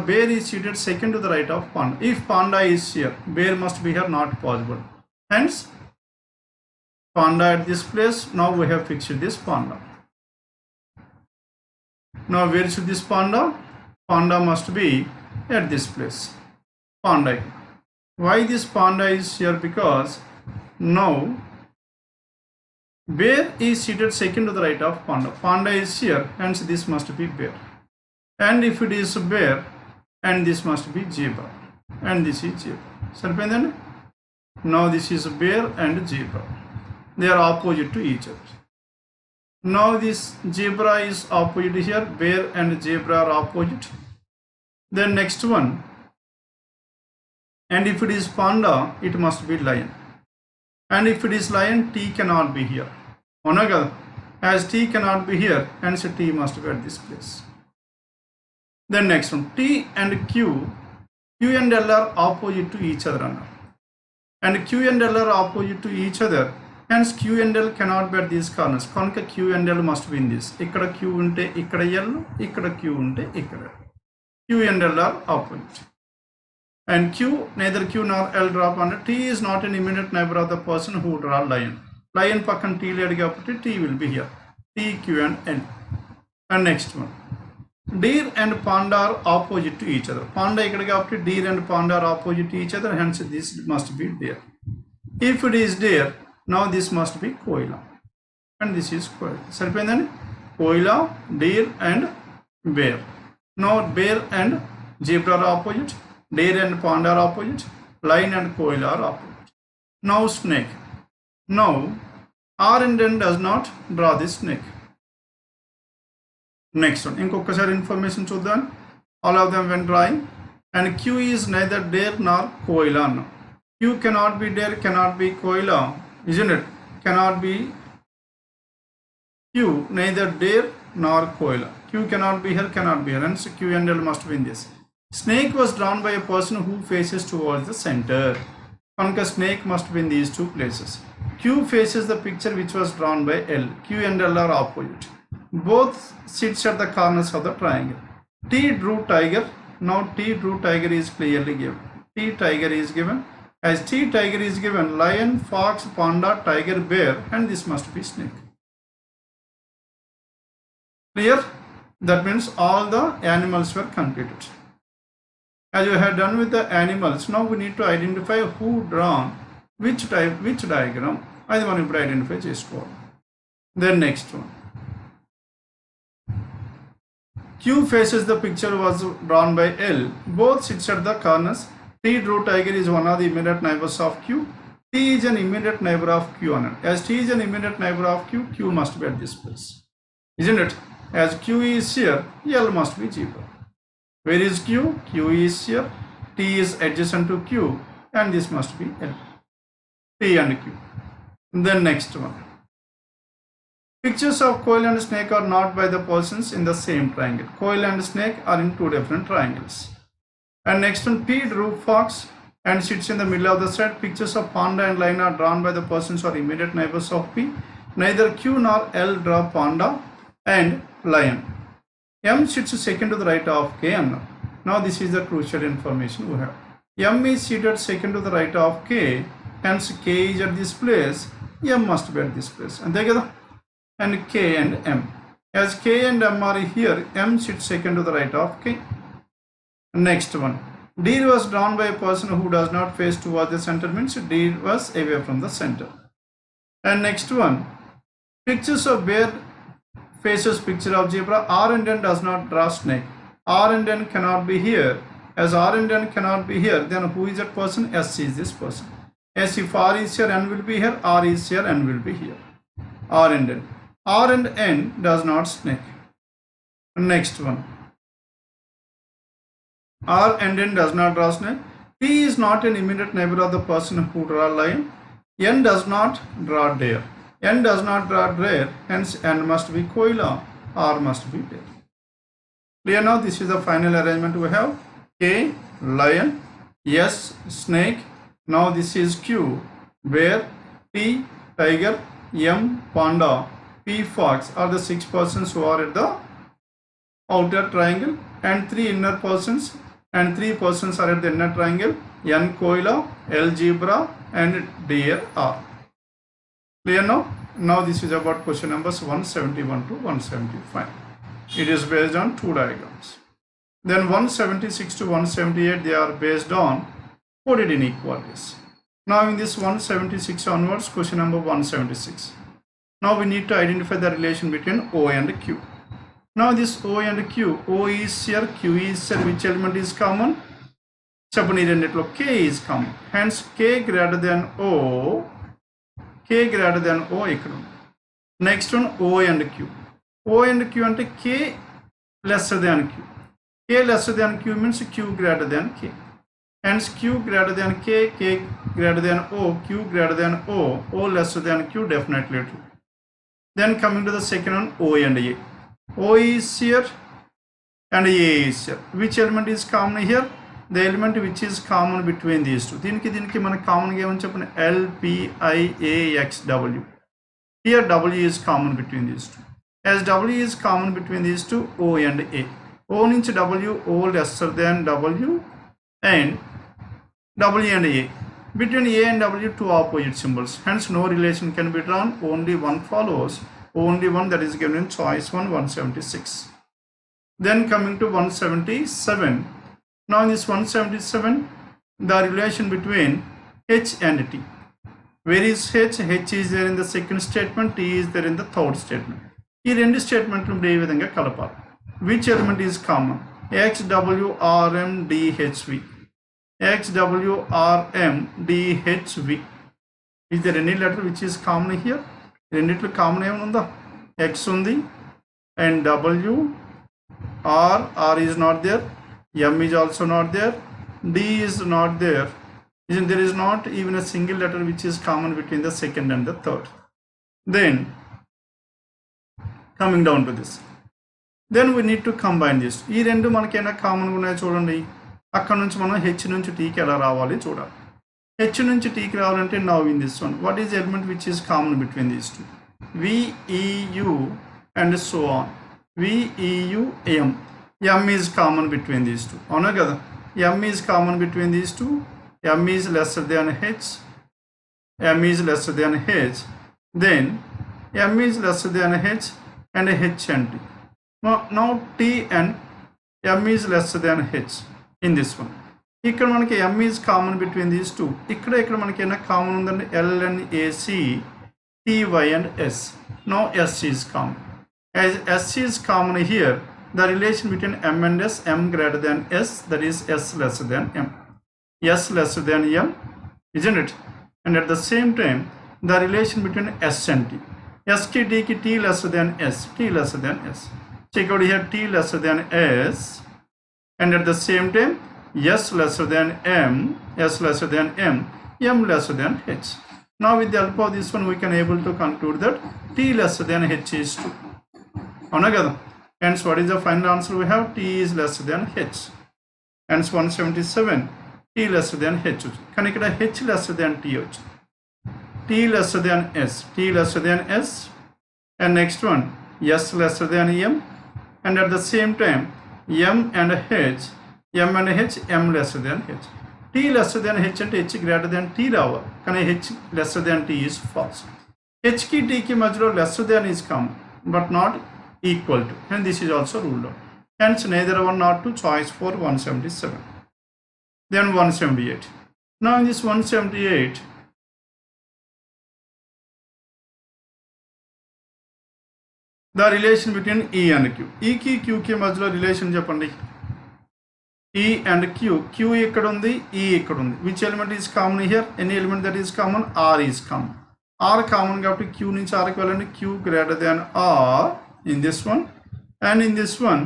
bear is seated second to the right of panda. If panda is here, bear must be here, not possible. Hence panda at this place. Now we have fixed this panda. Now where should this panda? Panda must be at this place. Panda. Why this panda is here? Because now bear is seated second to the right of panda. Panda is here, hence this must be bear. And if it is bear, and this must be zebra, and this is zebra. Now this is bear and zebra. They are opposite to each other. Now this zebra is opposite here, bear and zebra are opposite. Then next one, and if it is panda, it must be lion. And if it is lion, T cannot be here. As T cannot be here, hence T must be at this place. Then next one, T and Q and L are opposite to each other. And Q and L are opposite to each other. Hence Q and L cannot be at these corners. Konka Q and L must be in this. Ikkada Q unte ikkada L, ikkada Q unte ikkada. Q and L are opposite. And Q, neither Q nor L drop under. T is not an immediate neighbor of the person who draw lion. Lion pakkan T led kapatti T will be here. T, Q and L. And next one. Deer and panda are opposite to each other. Panda ikkada kapatti deer and panda are opposite to each other. Hence this must be deer. If it is deer, now this must be 𝐒𝐿𝐴, and this is 𝐒𝐿𝐴. 𝐒𝐿𝐴, deer and bear. Now bear and zebra are opposite, deer and panda are opposite, lion and 𝐒𝐿𝐴 are opposite. Now snake. Now R and N does not draw this snake. Next one, inkokkasari information chuddam. All of them when drawing, and Q is neither deer nor 𝐒𝐿𝐴. Q cannot be deer, cannot be 𝐒𝐿𝐴, isn't it? Cannot be Q, neither deer nor 𝐒𝐿𝐴. Q cannot be here, cannot be here, hence Q and L must be in this. Snake was drawn by a person who faces towards the center. Kanka snake must be in these two places. Q faces the picture which was drawn by L. Q and L are opposite. Both sits at the corners of the triangle. T drew tiger. Now T drew tiger is clearly given. T tiger is given. As T tiger is given, lion, fox, panda, tiger, bear, and this must be snake. Clear? That means all the animals were completed. As you have done with the animals, now we need to identify who drawn which type, which diagram. Adi మనం ఇప్పుడు identify చేసుకోవాలి. Then next one. Q faces the picture was drawn by L. Both sits at the corners. T drew tiger is one of the immediate neighbors of Q. T is an immediate neighbor of Q on it. As T is an immediate neighbor of Q, Q must be at this place. Isn't it? As Q is here, L must be zebra. Where is Q? Q is here. T is adjacent to Q, and this must be L. T and Q. Then next one. Pictures of 𝐒𝐿𝐴 and snake are not by the persons in the same triangle. 𝐒𝐿𝐴 and snake are in two different triangles. And next one, P drew fox and sits in the middle of the set. Pictures of panda and lion are drawn by the persons or immediate neighbors of P. Neither Q nor L draw panda and lion. M sits second to the right of K. Now this is the crucial information we have. M is seated second to the right of K, hence K is at this place, M must be at this place. And K and M. As K and M are here, M sits second to the right of K. Next one. Deer was drawn by a person who does not face towards the center, means deer was away from the center. And next one. Pictures of bear faces picture of zebra. R and N does not draw snake. R and N cannot be here. As R and N cannot be here, then who is that person? S is this person. S, if R is here, N will be here. R is here, N will be here. R and N. R and N does not snake. Next one. R and N does not draw snake. P is not an immediate neighbor of the person who draw lion. N does not draw deer. N does not draw deer, hence N must be 𝐒𝐿𝐴, R must be deer. Clear now? This is the final arrangement we have. K, lion, S, snake. Now this is Q, bear, T, tiger, M, panda, P, fox are the 6 persons who are at the outer triangle, and 3 inner persons, and 3 persons are at the inner triangle. N 𝐒𝐿𝐴, L zebra, and deer R. Clear now? Now this is about question numbers 171 to 175. It is based on 2 diagrams. Then 176 to 178 they are based on coded inequalities. Now in this 176 onwards, question number 176. Now we need to identify the relation between O and Q. Now this O and Q, O is here, Q is here, which element is common? Chapani renditlo K is common. Hence K greater than O, K greater than O ikkada. Next one O and Q. O and Q ante K lesser than Q. K lesser than Q means Q greater than K. Hence Q greater than K, K greater than O, Q greater than O, O lesser than Q, definitely true. Then coming to the second one, O and A. O is here and A is here. Which element is common here? The element which is common between these two. Dinki mana common ga em L, P, I, A, X, W. Here W is common between these two. As W is common between these two, O and A. O nunchi W, O lesser than W, and W and A. Between A and W, two opposite symbols. Hence, no relation can be drawn. Only one follows. Only one, that is given in choice 1, 176. Then coming to 177. Now in this 177, the relation between H and T. Where is H? H is there in the second statement, T is there in the third statement. This two statements kalapali. Which element is common? X, W, R, M, D, H, V. X, W, R, M, D, H, V. Is there any letter which is common here? Renditlo common em X undi and W, R is not there, M is also not there, D is not there. There is not even a single letter which is common between the second and the third. Then coming down to this, then we need to combine this. Ee rendu manakena common gunnaya chudandi. Akkada nunchi manam H nunchi T ki ela raavali chudali. H nunchi T ki ravalante now in this one, what is the element which is common between these two? V, E, U and so on. V, E, U, M. M is common between these two. Avuna kada? M is common between these two. M is lesser than H. M is lesser than H. Then M is lesser than H and H and T. Now T and M is lesser than H in this one. ఇక్కడ మనకి M is common between these two. ఇక్కడ మనకి ఏమైనా common ఉందండి, L and AC, T, Y and S. Now S is common. As S is common here, the relation between M and S, M greater than S, that is S lesser than M. S lesser than M, isn't it? And at the same time, the relation between S and T. S ki T ki T lesser than S, T lesser than S. Check out here, T lesser than S, and at the same time, S lesser than M, S lesser than M, M lesser than H. Now with the help of this one, we can able to conclude that T lesser than H is true. Hence, what is the final answer we have? T is lesser than H. Hence, 177, T lesser than H. Can I get H lesser than T? T lesser than S, T lesser than S, and next one, S lesser than M, and at the same time, M and H, M and H, M lesser than H. T lesser than H and H greater than T raval. Can I H lesser than T is false. H ki T ki majlo lesser than is common, but not equal to, and this is also ruled out. Hence, neither one nor two, choice for 177. Then 178. Now in this 178, the relation between E and Q. E ki Q ki majlo relation చెప్పండి. E and Q. Q ikkada undi, E ikkada undi. Which element is common here? Any element that is common? R is common. R common కాబట్టి Q నుంచి R కి వెళ్ళండి. Q greater than R in this one, and in this one,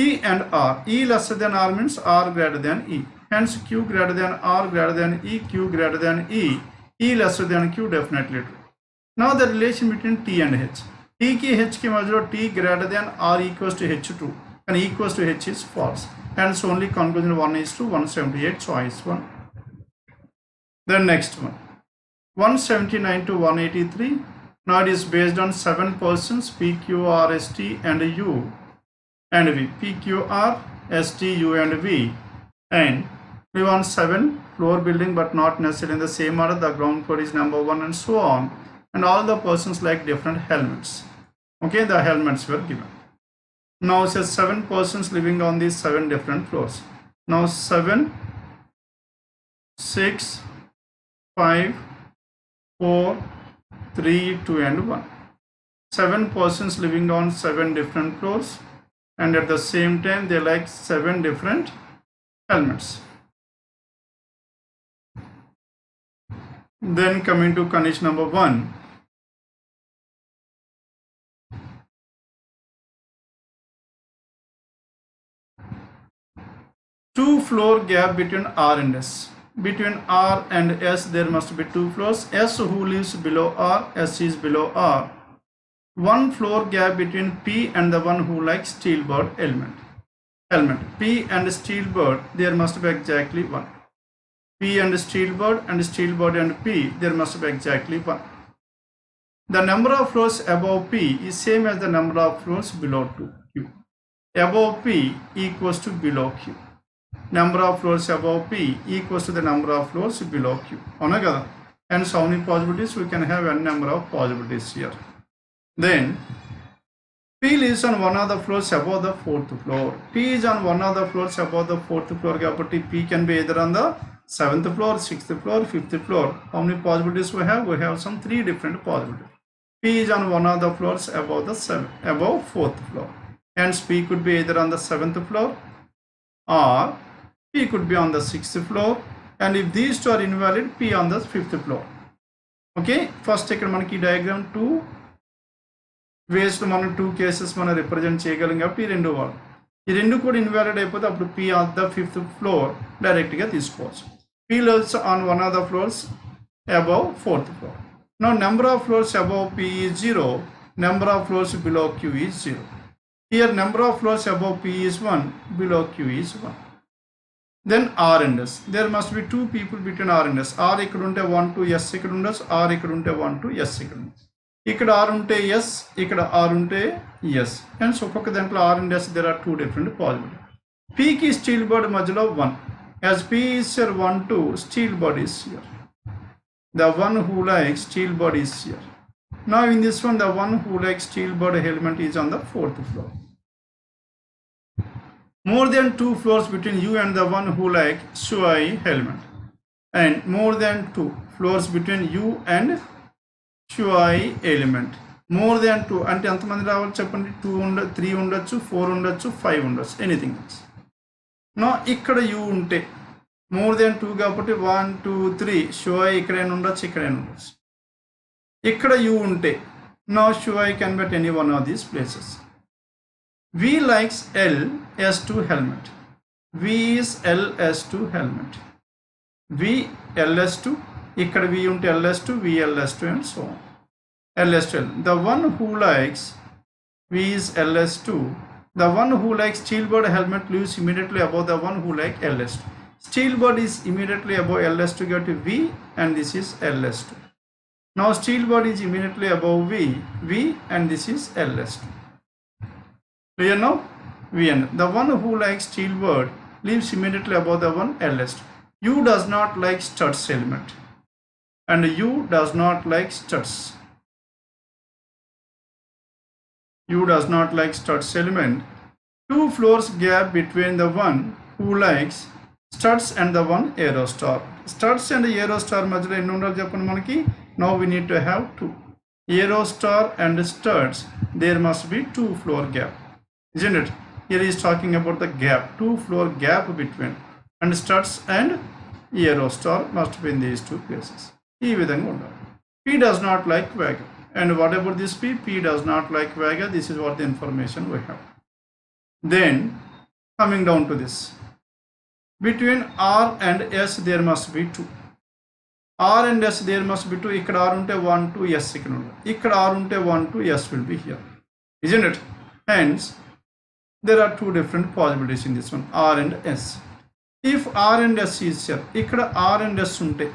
E and R. E lesser than R means R greater than E. Hence, Q greater than R greater than E, Q greater than E, E lesser than Q, definitely true. Now the relation between T and H. T ki H ki majlo T greater than R equals to H2 and E equals to H is false. Hence, only conclusion 1 is to 178, choice 1. Then next one, 179 to 183. Now it is based on 7 persons, P, Q, R, S, T and U and V. P, Q, R, S, T, U and V. And we want 7 floor building, but not necessarily in the same order. The ground floor is number 1 and so on. And all the persons like different helmets. Okay, the helmets were given. Now it says 7 persons living on these 7 different floors. Now 7, 6, 5, 4, 3, 2 and 1. 7 persons living on 7 different floors. and at the same time they like 7 different elements. Then coming to condition number 1, two floor gap between R and S. Between R and S there must be 2 floors. S who lives below R, S is below R. One floor gap between P and the one who likes steel bird element. P and steel bird, there must be exactly 1. P and steel bird and P, there must be exactly 1. The number of floors above P is same as the number of floors below Q. Above P equals to below Q. Number of floors above P equals to the number of floors below Q. And so many possibilities, we can have n number of possibilities here. Then P lives on one of the floors above the 4th floor. P is on one of the floors above the 4th floor. P can be either on the 7th floor, 6th floor, 5th floor. How many possibilities we have? We have some 3 different possibilities. P is on one of the floors above the 4th floor. Hence P could be either on the 7th floor or P could be on the 6th floor. And if these two are invalid, P on the 5th floor. Okay, first take manaki diagram 2 ways to మనం 2 cases మనం represent చేయగలం కాబట్టి ఈ రెండు కూడా invalid అయిపోతే అప్పుడు P on the 5th floor direct గా తీసుకోవచ్చు. P lives on one of the floors above 4th floor. Now number of floors above P is 0, number of floors below Q is 0. Here number of floors above P is 1, below Q is 1. Then R and S. There must be 2 people between R and S. R ఇక్కడ ఉంటే 1 to S ఇక్కడ ఉండొచ్చు, R ఇక్కడ ఉంటే 1 to S ఇక్కడ ఉండొచ్చు. ఇక్కడ R ఉంటే S, ఇక్కడ R ఉంటే S. And so ఒక్కొక్క దాంట్లో R and S there are 2 different possibilities. P కి స్టీల్ బర్డ్ మధ్యలో 1. As P is here 1 2, steel bird is here. The one who likes steel bird is here. Now in this one, the one who likes steel bird element is on the 4th floor. More than 2 floors between you and the one who like 𝐒𝐄𝐈𝐀 element. And more than 2 floors between you and 𝐒𝐄𝐈𝐀 element. More than 2 అంటే ఎంతమంది రావాలి చెప్పండి? 2 3 ఉండొచ్చు, 4 ఉండొచ్చు, 5 ఉండొచ్చు, anything else. No ఇక్కడ you ఉంటే more than 2 కాబట్టి 1 2 3 𝐒𝐄𝐈𝐀 ఇక్కడైనా ఉండొచ్చు, ఇక్కడైనా ఉండొచ్చు. ఇక్కడ యూ ఉంటే no 𝐒𝐄𝐈𝐀 can be at any one of these places. V likes LS2 helmet. V is LS2 helmet. V LS2, ఇక్కడ V ఉంటే LS2, V LS2 and so on. LS2. The one who likes V is LS2. The one who likes steel bird helmet lives immediately above the one who like LS2. Steel bird is immediately above LS2, get to V, and this is LS2. Now steel bird is immediately above V, and this is LS2. Clear now? VN. The one who likes steel bird lives immediately above the one LS2. U does not like studs element, and U does not like studs. U does not like studs element. 2 floors gap between the one who likes studs and the one aerostar. Studs and aerostar మధ్యలో ఎన్ని ఉండాలి చెప్పండి మనకి? Now we need to have 2. Aerostar and studs, there must be 2 floor gap, isn't it? Here he is talking about the gap, 2 floor gap between, and studs and aerostar must be in these 2 places. ఈ విధంగా ఉండాలి. P does not like wagon, and whatever this P does not like wagon. This is what the information we have. Then coming down to this, between R and S there must be 2. R and S there must be 2. ఇక్కడ R ఉంటే 1 2 S ఇక్కడ ఉండాలి. ఇక్కడ R ఉంటే 1 2 S will be here, isn't it? Hence there are 2 different possibilities in this one, R and S. If R and S is here, ఇక్కడ R and S ఉంటే,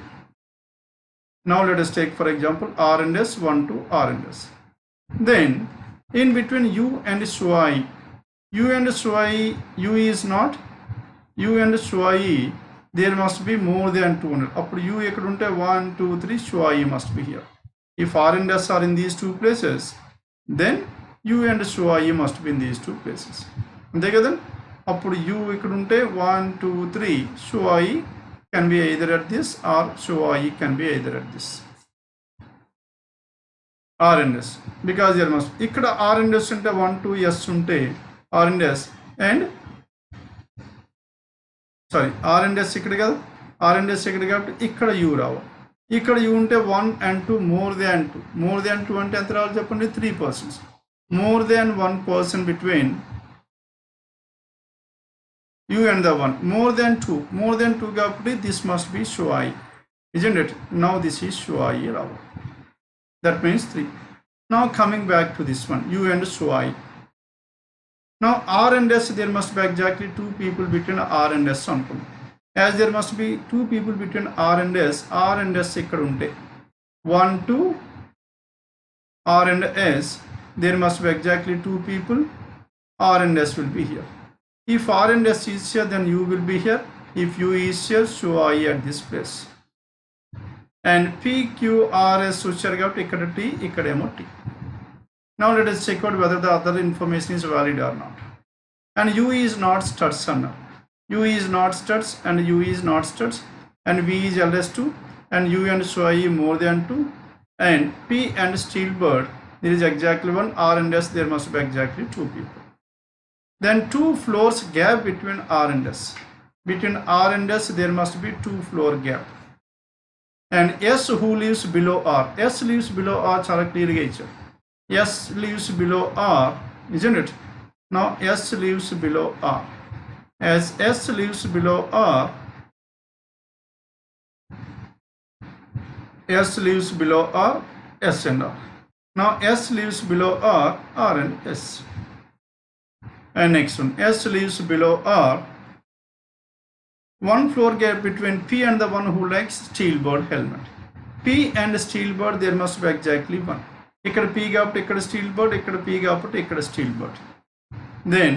now let us take for example R and S, 1 2 R and S. Then in between U and 𝐒𝐄𝐈𝐀, U and 𝐒𝐄𝐈𝐀, U is not, U and 𝐒𝐄𝐈𝐀, there must be more than 200. అప్పుడు U ఎక్కడ ఉంటే 1 2 3 𝐒𝐄𝐈𝐀 must be here. If R and S are in these 2 places, then U and 𝐒𝐄𝐈𝐀 must be in these 2 places. అంతే కదా? అప్పుడు U ఇక్కడ ఉంటే 1 2 3 𝐒𝐄𝐈𝐀 can be either at this or 𝐒𝐄𝐈𝐀 can be either at this. R and S, because there must, ఇక్కడ R and S ఉంటే 1 2 S ఉంటే R and S and sorry R and S ikkada kada R and S ikkada kabatti ikkada U రావాలి. ఇక్కడ U ఉంటే 1 and 2 more than 2 అంటే ఎంత రావాలి చెప్పండి 3 persons. More than 1 person between U and the 1. More than 2 kabatti this must be 𝐒𝐂𝐈, isn't it? Now this is 𝐒𝐂𝐈 రావాలి. That means 3. Now coming back to this one, U and 𝐒𝐂𝐈. Now R and S, there must be exactly 2 people between R and S అనుకుందాం. As there must be 2 people between R and S ఇక్కడ ఉంటే 1 to R and S, there must be exactly 2 people. R and S will be here. If R and S is here, then U will be here. If U is here, 𝐒𝐂𝐈 at this place. And PQRS వచ్చారు కాబట్టి ఇక్కడ T, ఇక్కడేమో T. Now let us check out whether the other information is valid or not. And U is not studs అన్నారు. U is not studs and U is not studs and V is LS2 and U and 𝐒𝐂𝐈 more than 2 and P and steel bird there is exactly 1. R and S there must be exactly 2 people. Then 2 floors gap between R and S. Between R and S there must be 2 floor gap. And S who lives below R. S lives below R చాలా క్లియర్గా ఇచ్చారు. S lives below R, isn't it? Now S lives below R. As S lives below R, S lives below R, S and R. Now S lives below R, R and S. And next one, S lives below R. 1 floor gap between P and the one who likes steel bird helmet. P and steel bird there must be exactly 1. ఇక్కడ P కాబట్టి ఇక్కడ steel bird, ఇక్కడ P కాబట్టి ఇక్కడ steel bird. Then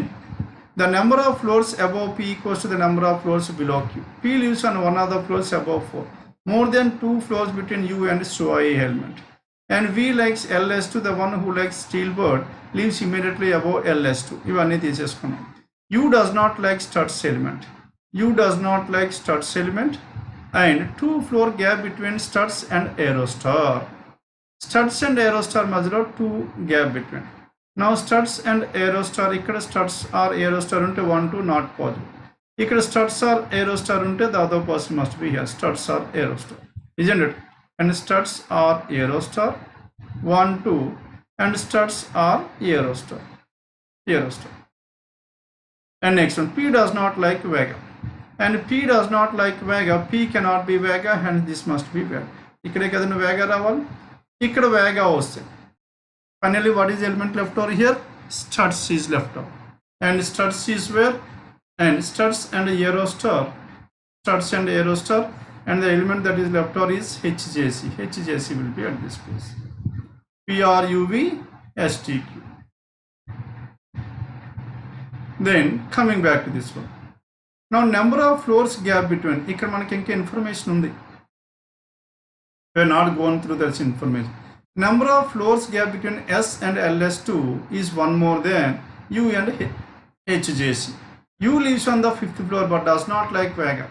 the number of floors above P equals to the number of floors below Q. P lives on one of the floors above 4. More than 2 floors between U and 𝐒𝐂𝐈 helmet. And V likes LS2, the one who likes steel bird lives immediately above LS2. ఇవన్నీ తీసేసుకున్నాం. U does not like studs element. U does not like studs element and 2 floor gap between studs and aerostar. Studs and aerostar మధ్యలో 2 gap between. Now studs and aerostar, ఇక్కడ studs or aerostar ఉంటే 1 2 not possible. ఇక్కడ studs or aerostar ఉంటే the other person must be here. Studs or aerostar, isn't it? And studs or aerostar 1 2 and studs or aerostar. And next one, P does not like Vega. And P does not like Vega. P cannot be Vega and this must be Vega. ఇక్కడే కదండి Vega రావాలి. ఇక్కడ Vega వస్తుంది. Finally, what is the element left over here? Studs is left over. And studs is where? And studs and aerostar. Studs and aerostar. And the element that is left over is 𝐻𝐽C. 𝐻𝐽C will be at this place. PRUVSTQ. Then coming back to this one. Now number of floors gap between. ఇక్కడ మనకి ఇంకా information ఉంది. We are not going through that information. Number of floors gap between S and LS2 is 1 more than U and 𝐻𝐽C. U lives on the 5th floor but does not like Vega.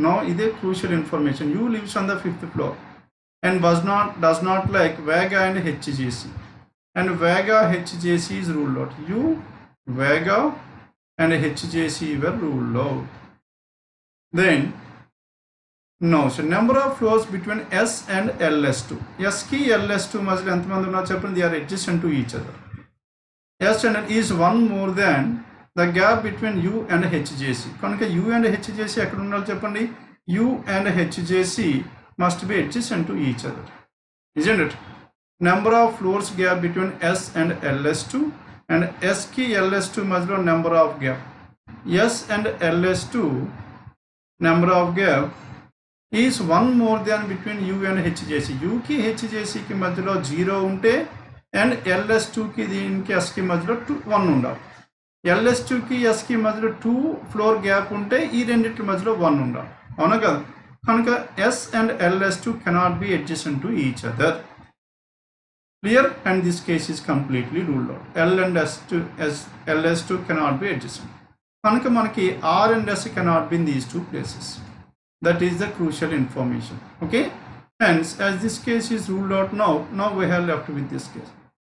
Now, this is crucial information. U lives on the 5th floor and does not like Vega and 𝐻𝐽C. And Vega 𝐻𝐽C is ruled out. U, Vega and 𝐻𝐽C were ruled out. Then no, so number of floors between S and LS2. S ki LS2 మధ్యలో ఎంతమంది ఉన్నారు చెప్పండి. They are adjacent to each other. S and L is 1 more than the gap between U and 𝐻𝐽C. కనుక U and 𝐻𝐽C ఎక్కడ ఉండాలి చెప్పండి. U and 𝐻𝐽C must be adjacent to each other, isn't it? Number of floors gap between S and LS2 and S ki LS2 మధ్యలో number of gap. S and LS2 number of gap is 1 more than between U and 𝐻𝐽C. U ki 𝐻𝐽C ki మధ్యలో 0 ఉంటే and LS2 ki దీనికి S ki మధ్యలో 1 ఉండాలి. LS2 ki S ki మధ్యలో 2 floor gap ఉంటే ఈ రెండిటి మధ్యలో 1 ఉండాలి. అవునా కదా? కనుక S and LS2 cannot be adjacent to each other. Clear? And this case is completely ruled out. L and LS2 cannot be adjacent. కనుక మనకి R and S cannot be in these 2 places. That is the crucial information. Okay? Hence, as this case is ruled out now we have left with this case.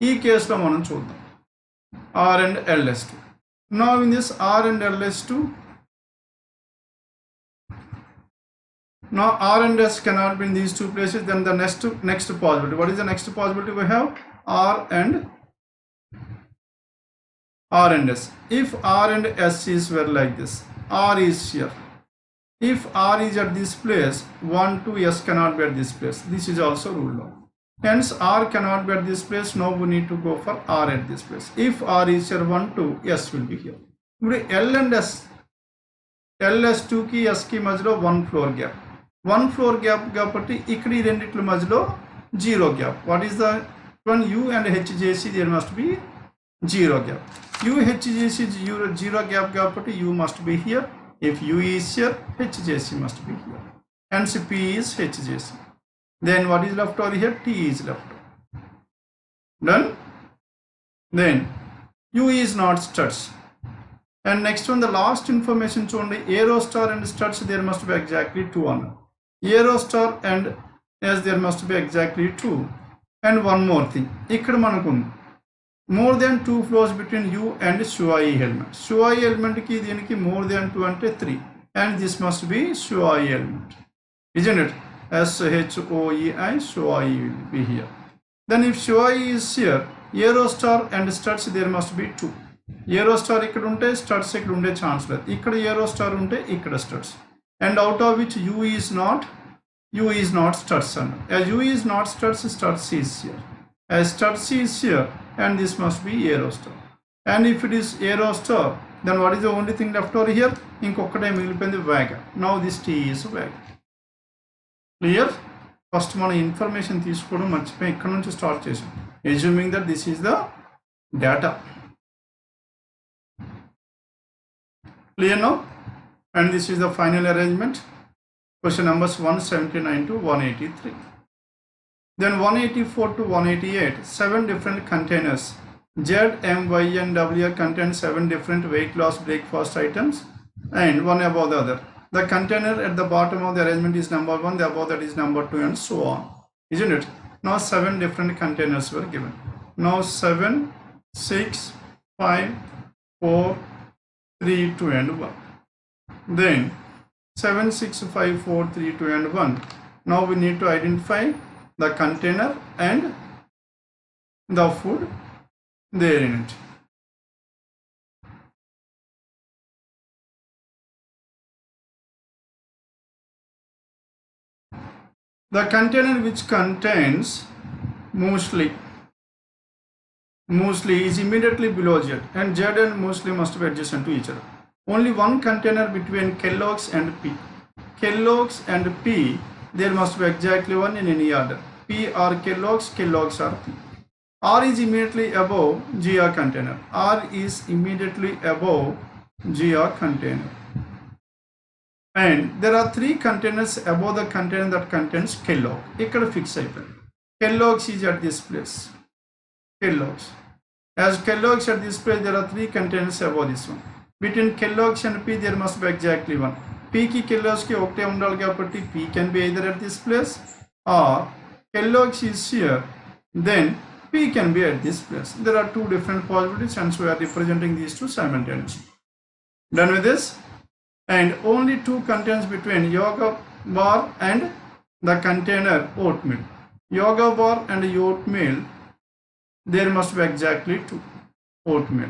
ఈ కేసులో మనం చూద్దాం R and LS2. Now in this R and LS2, now R and S cannot be in these two places. Then the next possibility. What is the next possibility we have? R and S. If R and S is were like this, R is here. If R is at this place, 1, 2, S cannot be at this place. This is also rule law. Hence R cannot be at this place. Now we need to go for R at this place. If R is here 1, 2, S will be here. L and S, LS2 ki S ki majlo 1 floor gap. 1 floor gap kapatti ikkadi renditlu majlo 0 gap. What is the when U and HJC, there must be 0 gap. U HJC 0 gap kapatti U must be here. If U is here, HJC must be here. Hence P is HJC. Then what is left over here? T is left. Done? Then U is not studs. And next one, the last information shown, aero star and studs, there must be exactly 2 on. Aero star and S, there must be exactly 2. And one more thing. Ikkada manaku more than 2 flows between U and 𝐒𝐄𝐈 element. 𝐒𝐄𝐈 element ki deeniki more than 2 ante 3. And this must be 𝐒𝐄𝐈 element. Isn't it? SHOEI, 𝐒𝐄𝐈 will be here. Then if 𝐒𝐄𝐈 is here, aero star and studs, there must be 2. Aero star ikkada unte, studs ikkada unde chance ledhu. Ikkada aero star unte, ikkada studs. And out of which U is not studs. As U is not studs, studs is here. As studs is here, and this must be aero star. And if it is aero star, then what is the only thing left over here? Inkokkate migilipoyindi vega. Now this T is vega. Clear? First మన information తీసుకోవడం మర్చిపోయి ఇక్కడ నుంచి start చేసాం. Assuming that this is the data. Clear now? And this is the final arrangement. Question numbers 179 to 183. Then 184 to 188, 7 different containers. Z, M, Y, and W contain 7 different weight loss breakfast items and one above the other. The container at the bottom of the arrangement is number 1, the above that is number 2, and so on. Isn't it? Now 7 different containers were given. Now 7, 6, 5, 4, 3, 2, and 1. Then 7, 6, 5, 4, 3, 2, and 1. Now we need to identify the container and the food there in it. The container which contains muesli is immediately below Z, and Z and muesli must be adjacent to each other. Only one container between 𝐒𝐿𝑜𝑔𝑠 and P. 𝐒𝐿𝑜𝑔𝑠 and P, there must be exactly one in any order. P or 𝐒𝐿𝑜𝑔𝑠, 𝐒𝐿𝑜𝑔𝑠 or P. R is immediately above GR container. R is immediately above GR container. And there are 3 containers above the container that contains 𝐒𝐿𝑜𝑔. Ikkada fix అయిపోయింది. 𝐒𝐿𝑜𝑔𝑠 is at this place. 𝐒𝐿𝑜𝑔𝑠. As 𝐒𝐿𝑜𝑔𝑠 at this place, there are 3 containers above this one. Between 𝐒𝐿𝑜𝑔𝑠 and P, there must be exactly one. P ki 𝐒𝐿𝑜𝑔𝑠 ki okte undali kabatti P can be either at this place or 𝐒𝐿𝑜𝑔𝑠 is here, then P can be at this place. There are 2 different possibilities, and so we are representing these 2 simultaneously. Done with this? And only 2 containers between yoga bar and the container oatmeal. Yoga bar and oatmeal, there must be exactly 2. Oatmeal.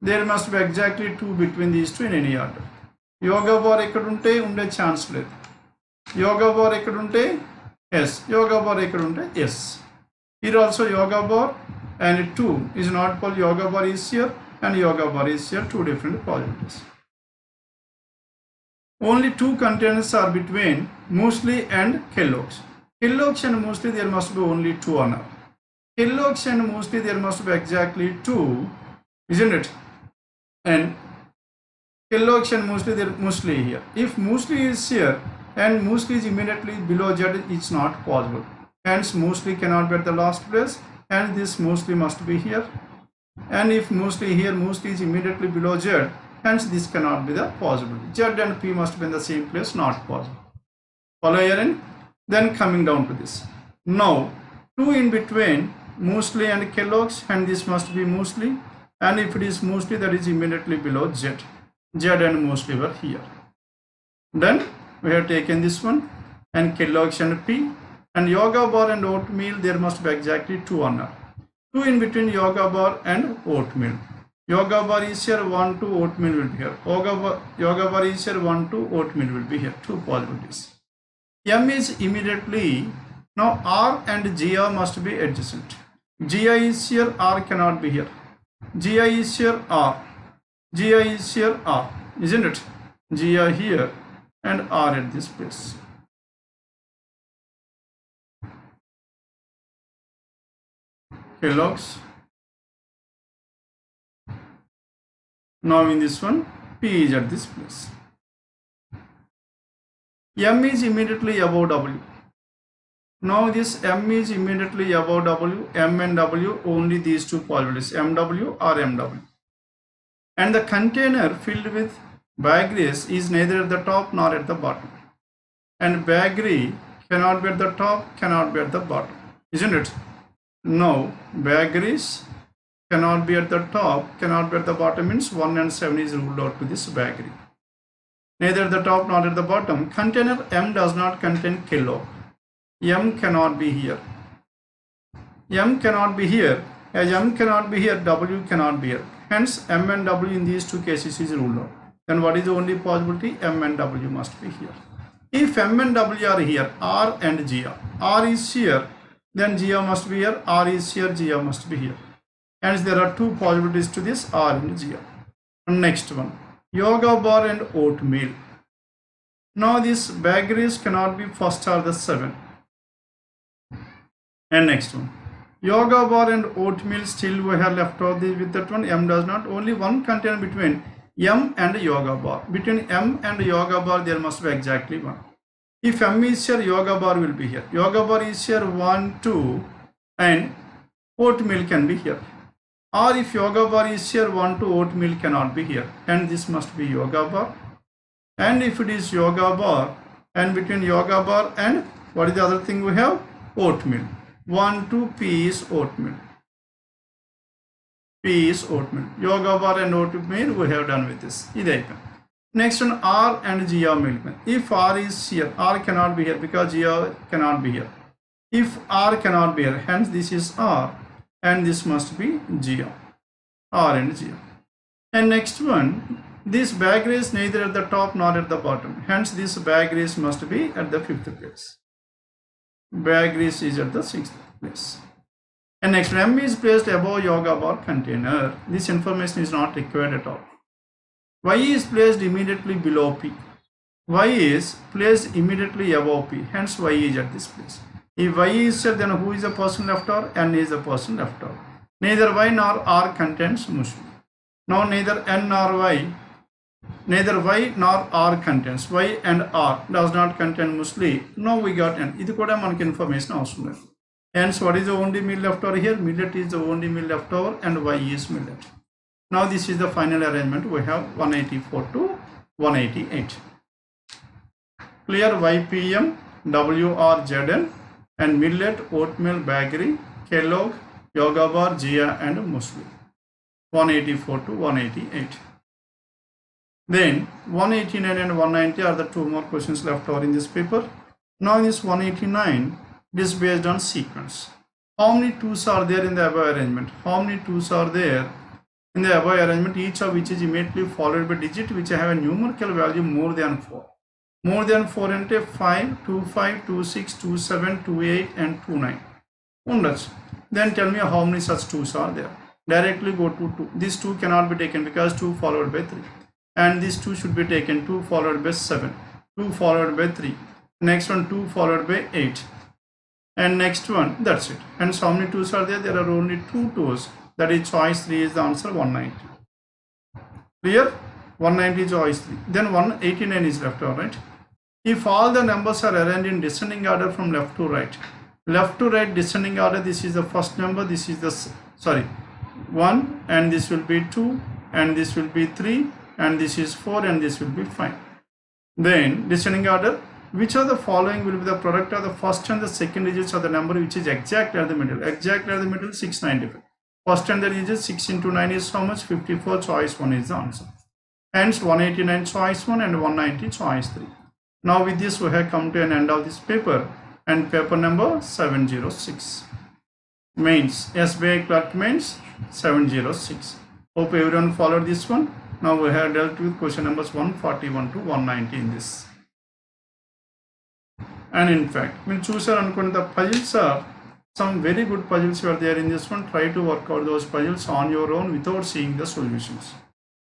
There must be exactly 2 between these 2 in any order. Yoga bar ekkada unte unde chance ledhu. Yoga bar ekkada unte S. Yoga bar ekkada unte S. Here also yoga bar and 2 is not called. Yoga bar is here and yoga bar is here. 2 different possibilities. Only 2 containers are between muesli and 𝐒𝐿𝑜𝑔𝑠. 𝐒𝐿𝑜𝑔𝑠 and muesli, there must be only 2 on. 𝐒𝐿𝑜𝑔𝑠 and muesli, there must be exactly 2, isn't it? And 𝐒𝐿𝑜𝑔𝑠 and muesli, there muesli here. If muesli is here and muesli is immediately below Z, it's not possible. Hence muesli cannot be at the last place, and this muesli must be here. And if muesli here, muesli is immediately below Z, hence this cannot be the possibility. Z and P must be in the same place, not possible. Follow here in? Then coming down to this. Now 2 in between muesli and 𝐒𝐿𝑜𝑔𝑠, and this must be muesli. and if it is mostly, that is immediately below Z. Z and mostly were here. Then we have taken this one, and 𝐒𝐿𝐿 and P, and yoga bar and oatmeal, there must be exactly 2 on R. 2 in between yoga bar and oatmeal. Yoga bar is here, 1, 2, oatmeal will be here. Yoga bar is here, 1, 2, oatmeal will be here. 2 possibilities. M is immediately, now R and GI must be adjacent. GI is here, R cannot be here. GI is here, R. GI is here, R. Isn't it? GI here and R at this place. 𝐒𝐿𝐿's. Now in this one, P is at this place. M is immediately above W. Now this M is immediately above W. M and W, only these 2 possibilities, MW or MW. And the container filled with baggeries is neither at the top nor at the bottom. And baggery cannot be at the top, cannot be at the bottom. Isn't it? No, baggeries cannot be at the top, cannot be at the bottom, means 1 and 7 is ruled out to this baggery. Neither at the top nor at the bottom. Container M does not contain 𝐒𝐿𝐿. M cannot be here. M cannot be here. As M cannot be here, W cannot be here. Hence, M and W in these 2 cases is ruled out. Then what is the only possibility? M and W must be here. If M and W are here, R and GI. R is here, then GI must be here. R is here, GI must be here. Hence, there are 2 possibilities to this, R and GI. Next one, yoga bar and oatmeal. Now, these baggeries cannot be first or the 7. And next one, yoga bar and oatmeal, still we have left out with that one. M does not, only one container between M and yoga bar. Between M and yoga bar, there must be exactly 1. If M is here, yoga bar will be here. Yoga bar is here, 1, 2, and oatmeal can be here. Or if yoga bar is here, 1, 2, oatmeal cannot be here. And this must be yoga bar. And if it is yoga bar, and between yoga bar and what is the other thing we have? Oatmeal. 1, 2, P is oatmeal. P is oatmeal. Yoga bar and oatmeal, we have done with this. Next one, R and GI milkman. If R is here, R cannot be here because GI cannot be here. If R cannot be here, hence this is R and this must be GI. R and GI. And next one, this bag race neither at the top nor at the bottom. Hence this bag race must be at the 5th place. Bag race is at the 6th place. And next, M is placed above yoga bar container. This information is not required at all. Y is placed immediately below P. Y is placed immediately above P. Hence Y is at this place. If Y is here, then who is the person left over? N is the person left over. Neither Y nor R contains muesli. Now neither N nor Y, neither Y nor R contains. Y and R does not contain muesli. Now we got N. This kuda manaki information avasram ledhu. Hence, what is the only meal left over here? Millet is the only meal left over, and Y is millet. Now, this is the final arrangement. We have 184 to 188. Clear? YPM, WR, ZN, and millet, oatmeal, baggery, 𝐒𝐿𝐿, yoga bar, jia, and muesli. 184 to 188. Then, 189 and 190 are the 2 more questions left over in this paper. Now, in this 189, it is based on sequence. How many 2's are there in the above arrangement? How many 2's are there in the above arrangement, each of which is immediately followed by digit which have a numerical value more than 4. More than 4 ante 5, 25, 26, 27, 28 and 29. Undach. Then tell me how many such 2's are there. Directly go to 2. This 2 cannot be taken because 2 followed by 3. And this 2 should be taken, 2 followed by 7, 2 followed by 3. Next one 2 followed by 8. And next one, that's it. And so how many 2's are there? There are only 2 2's. That is choice 3 is the answer, 190. Clear? 190 choice 3. Then 189 is left, alright. If all the numbers are arranged in descending order from left to right descending order, this is the first number, this is the 1, and this will be 2, and this will be 3, and this is 4, and this will be 5. Then descending order, which of the following will be the product of the first and the second digits of the number which is exact at the middle? Exact at the middle, 695. First standard is 6 into 9 is how much? 54. Choice 1 is the answer. Hence 189 choice 1 and 190 choice 3. Now with this we have come to an end of this paper, and paper number 706. Mains, SBI Clerk Mains 706. Hope everyone followed this one. Now we have dealt with question numbers 141 to 190 in this. And in fact, when choose the puzzles are some very good puzzles were there in this one. Try to work out those puzzles on your own without seeing the solutions.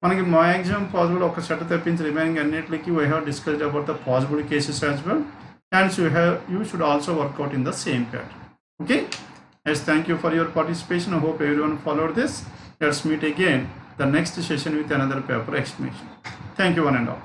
మనకి maximum possible ఒక set తప్పించి remaining అన్నిటికి we have discussed about the possible cases as well, and you should also work out in the same pattern. Okay, yes, thank you for your participation. I hope everyone followed this. Let's meet again the next session with another paper explanation. Thank you one and all.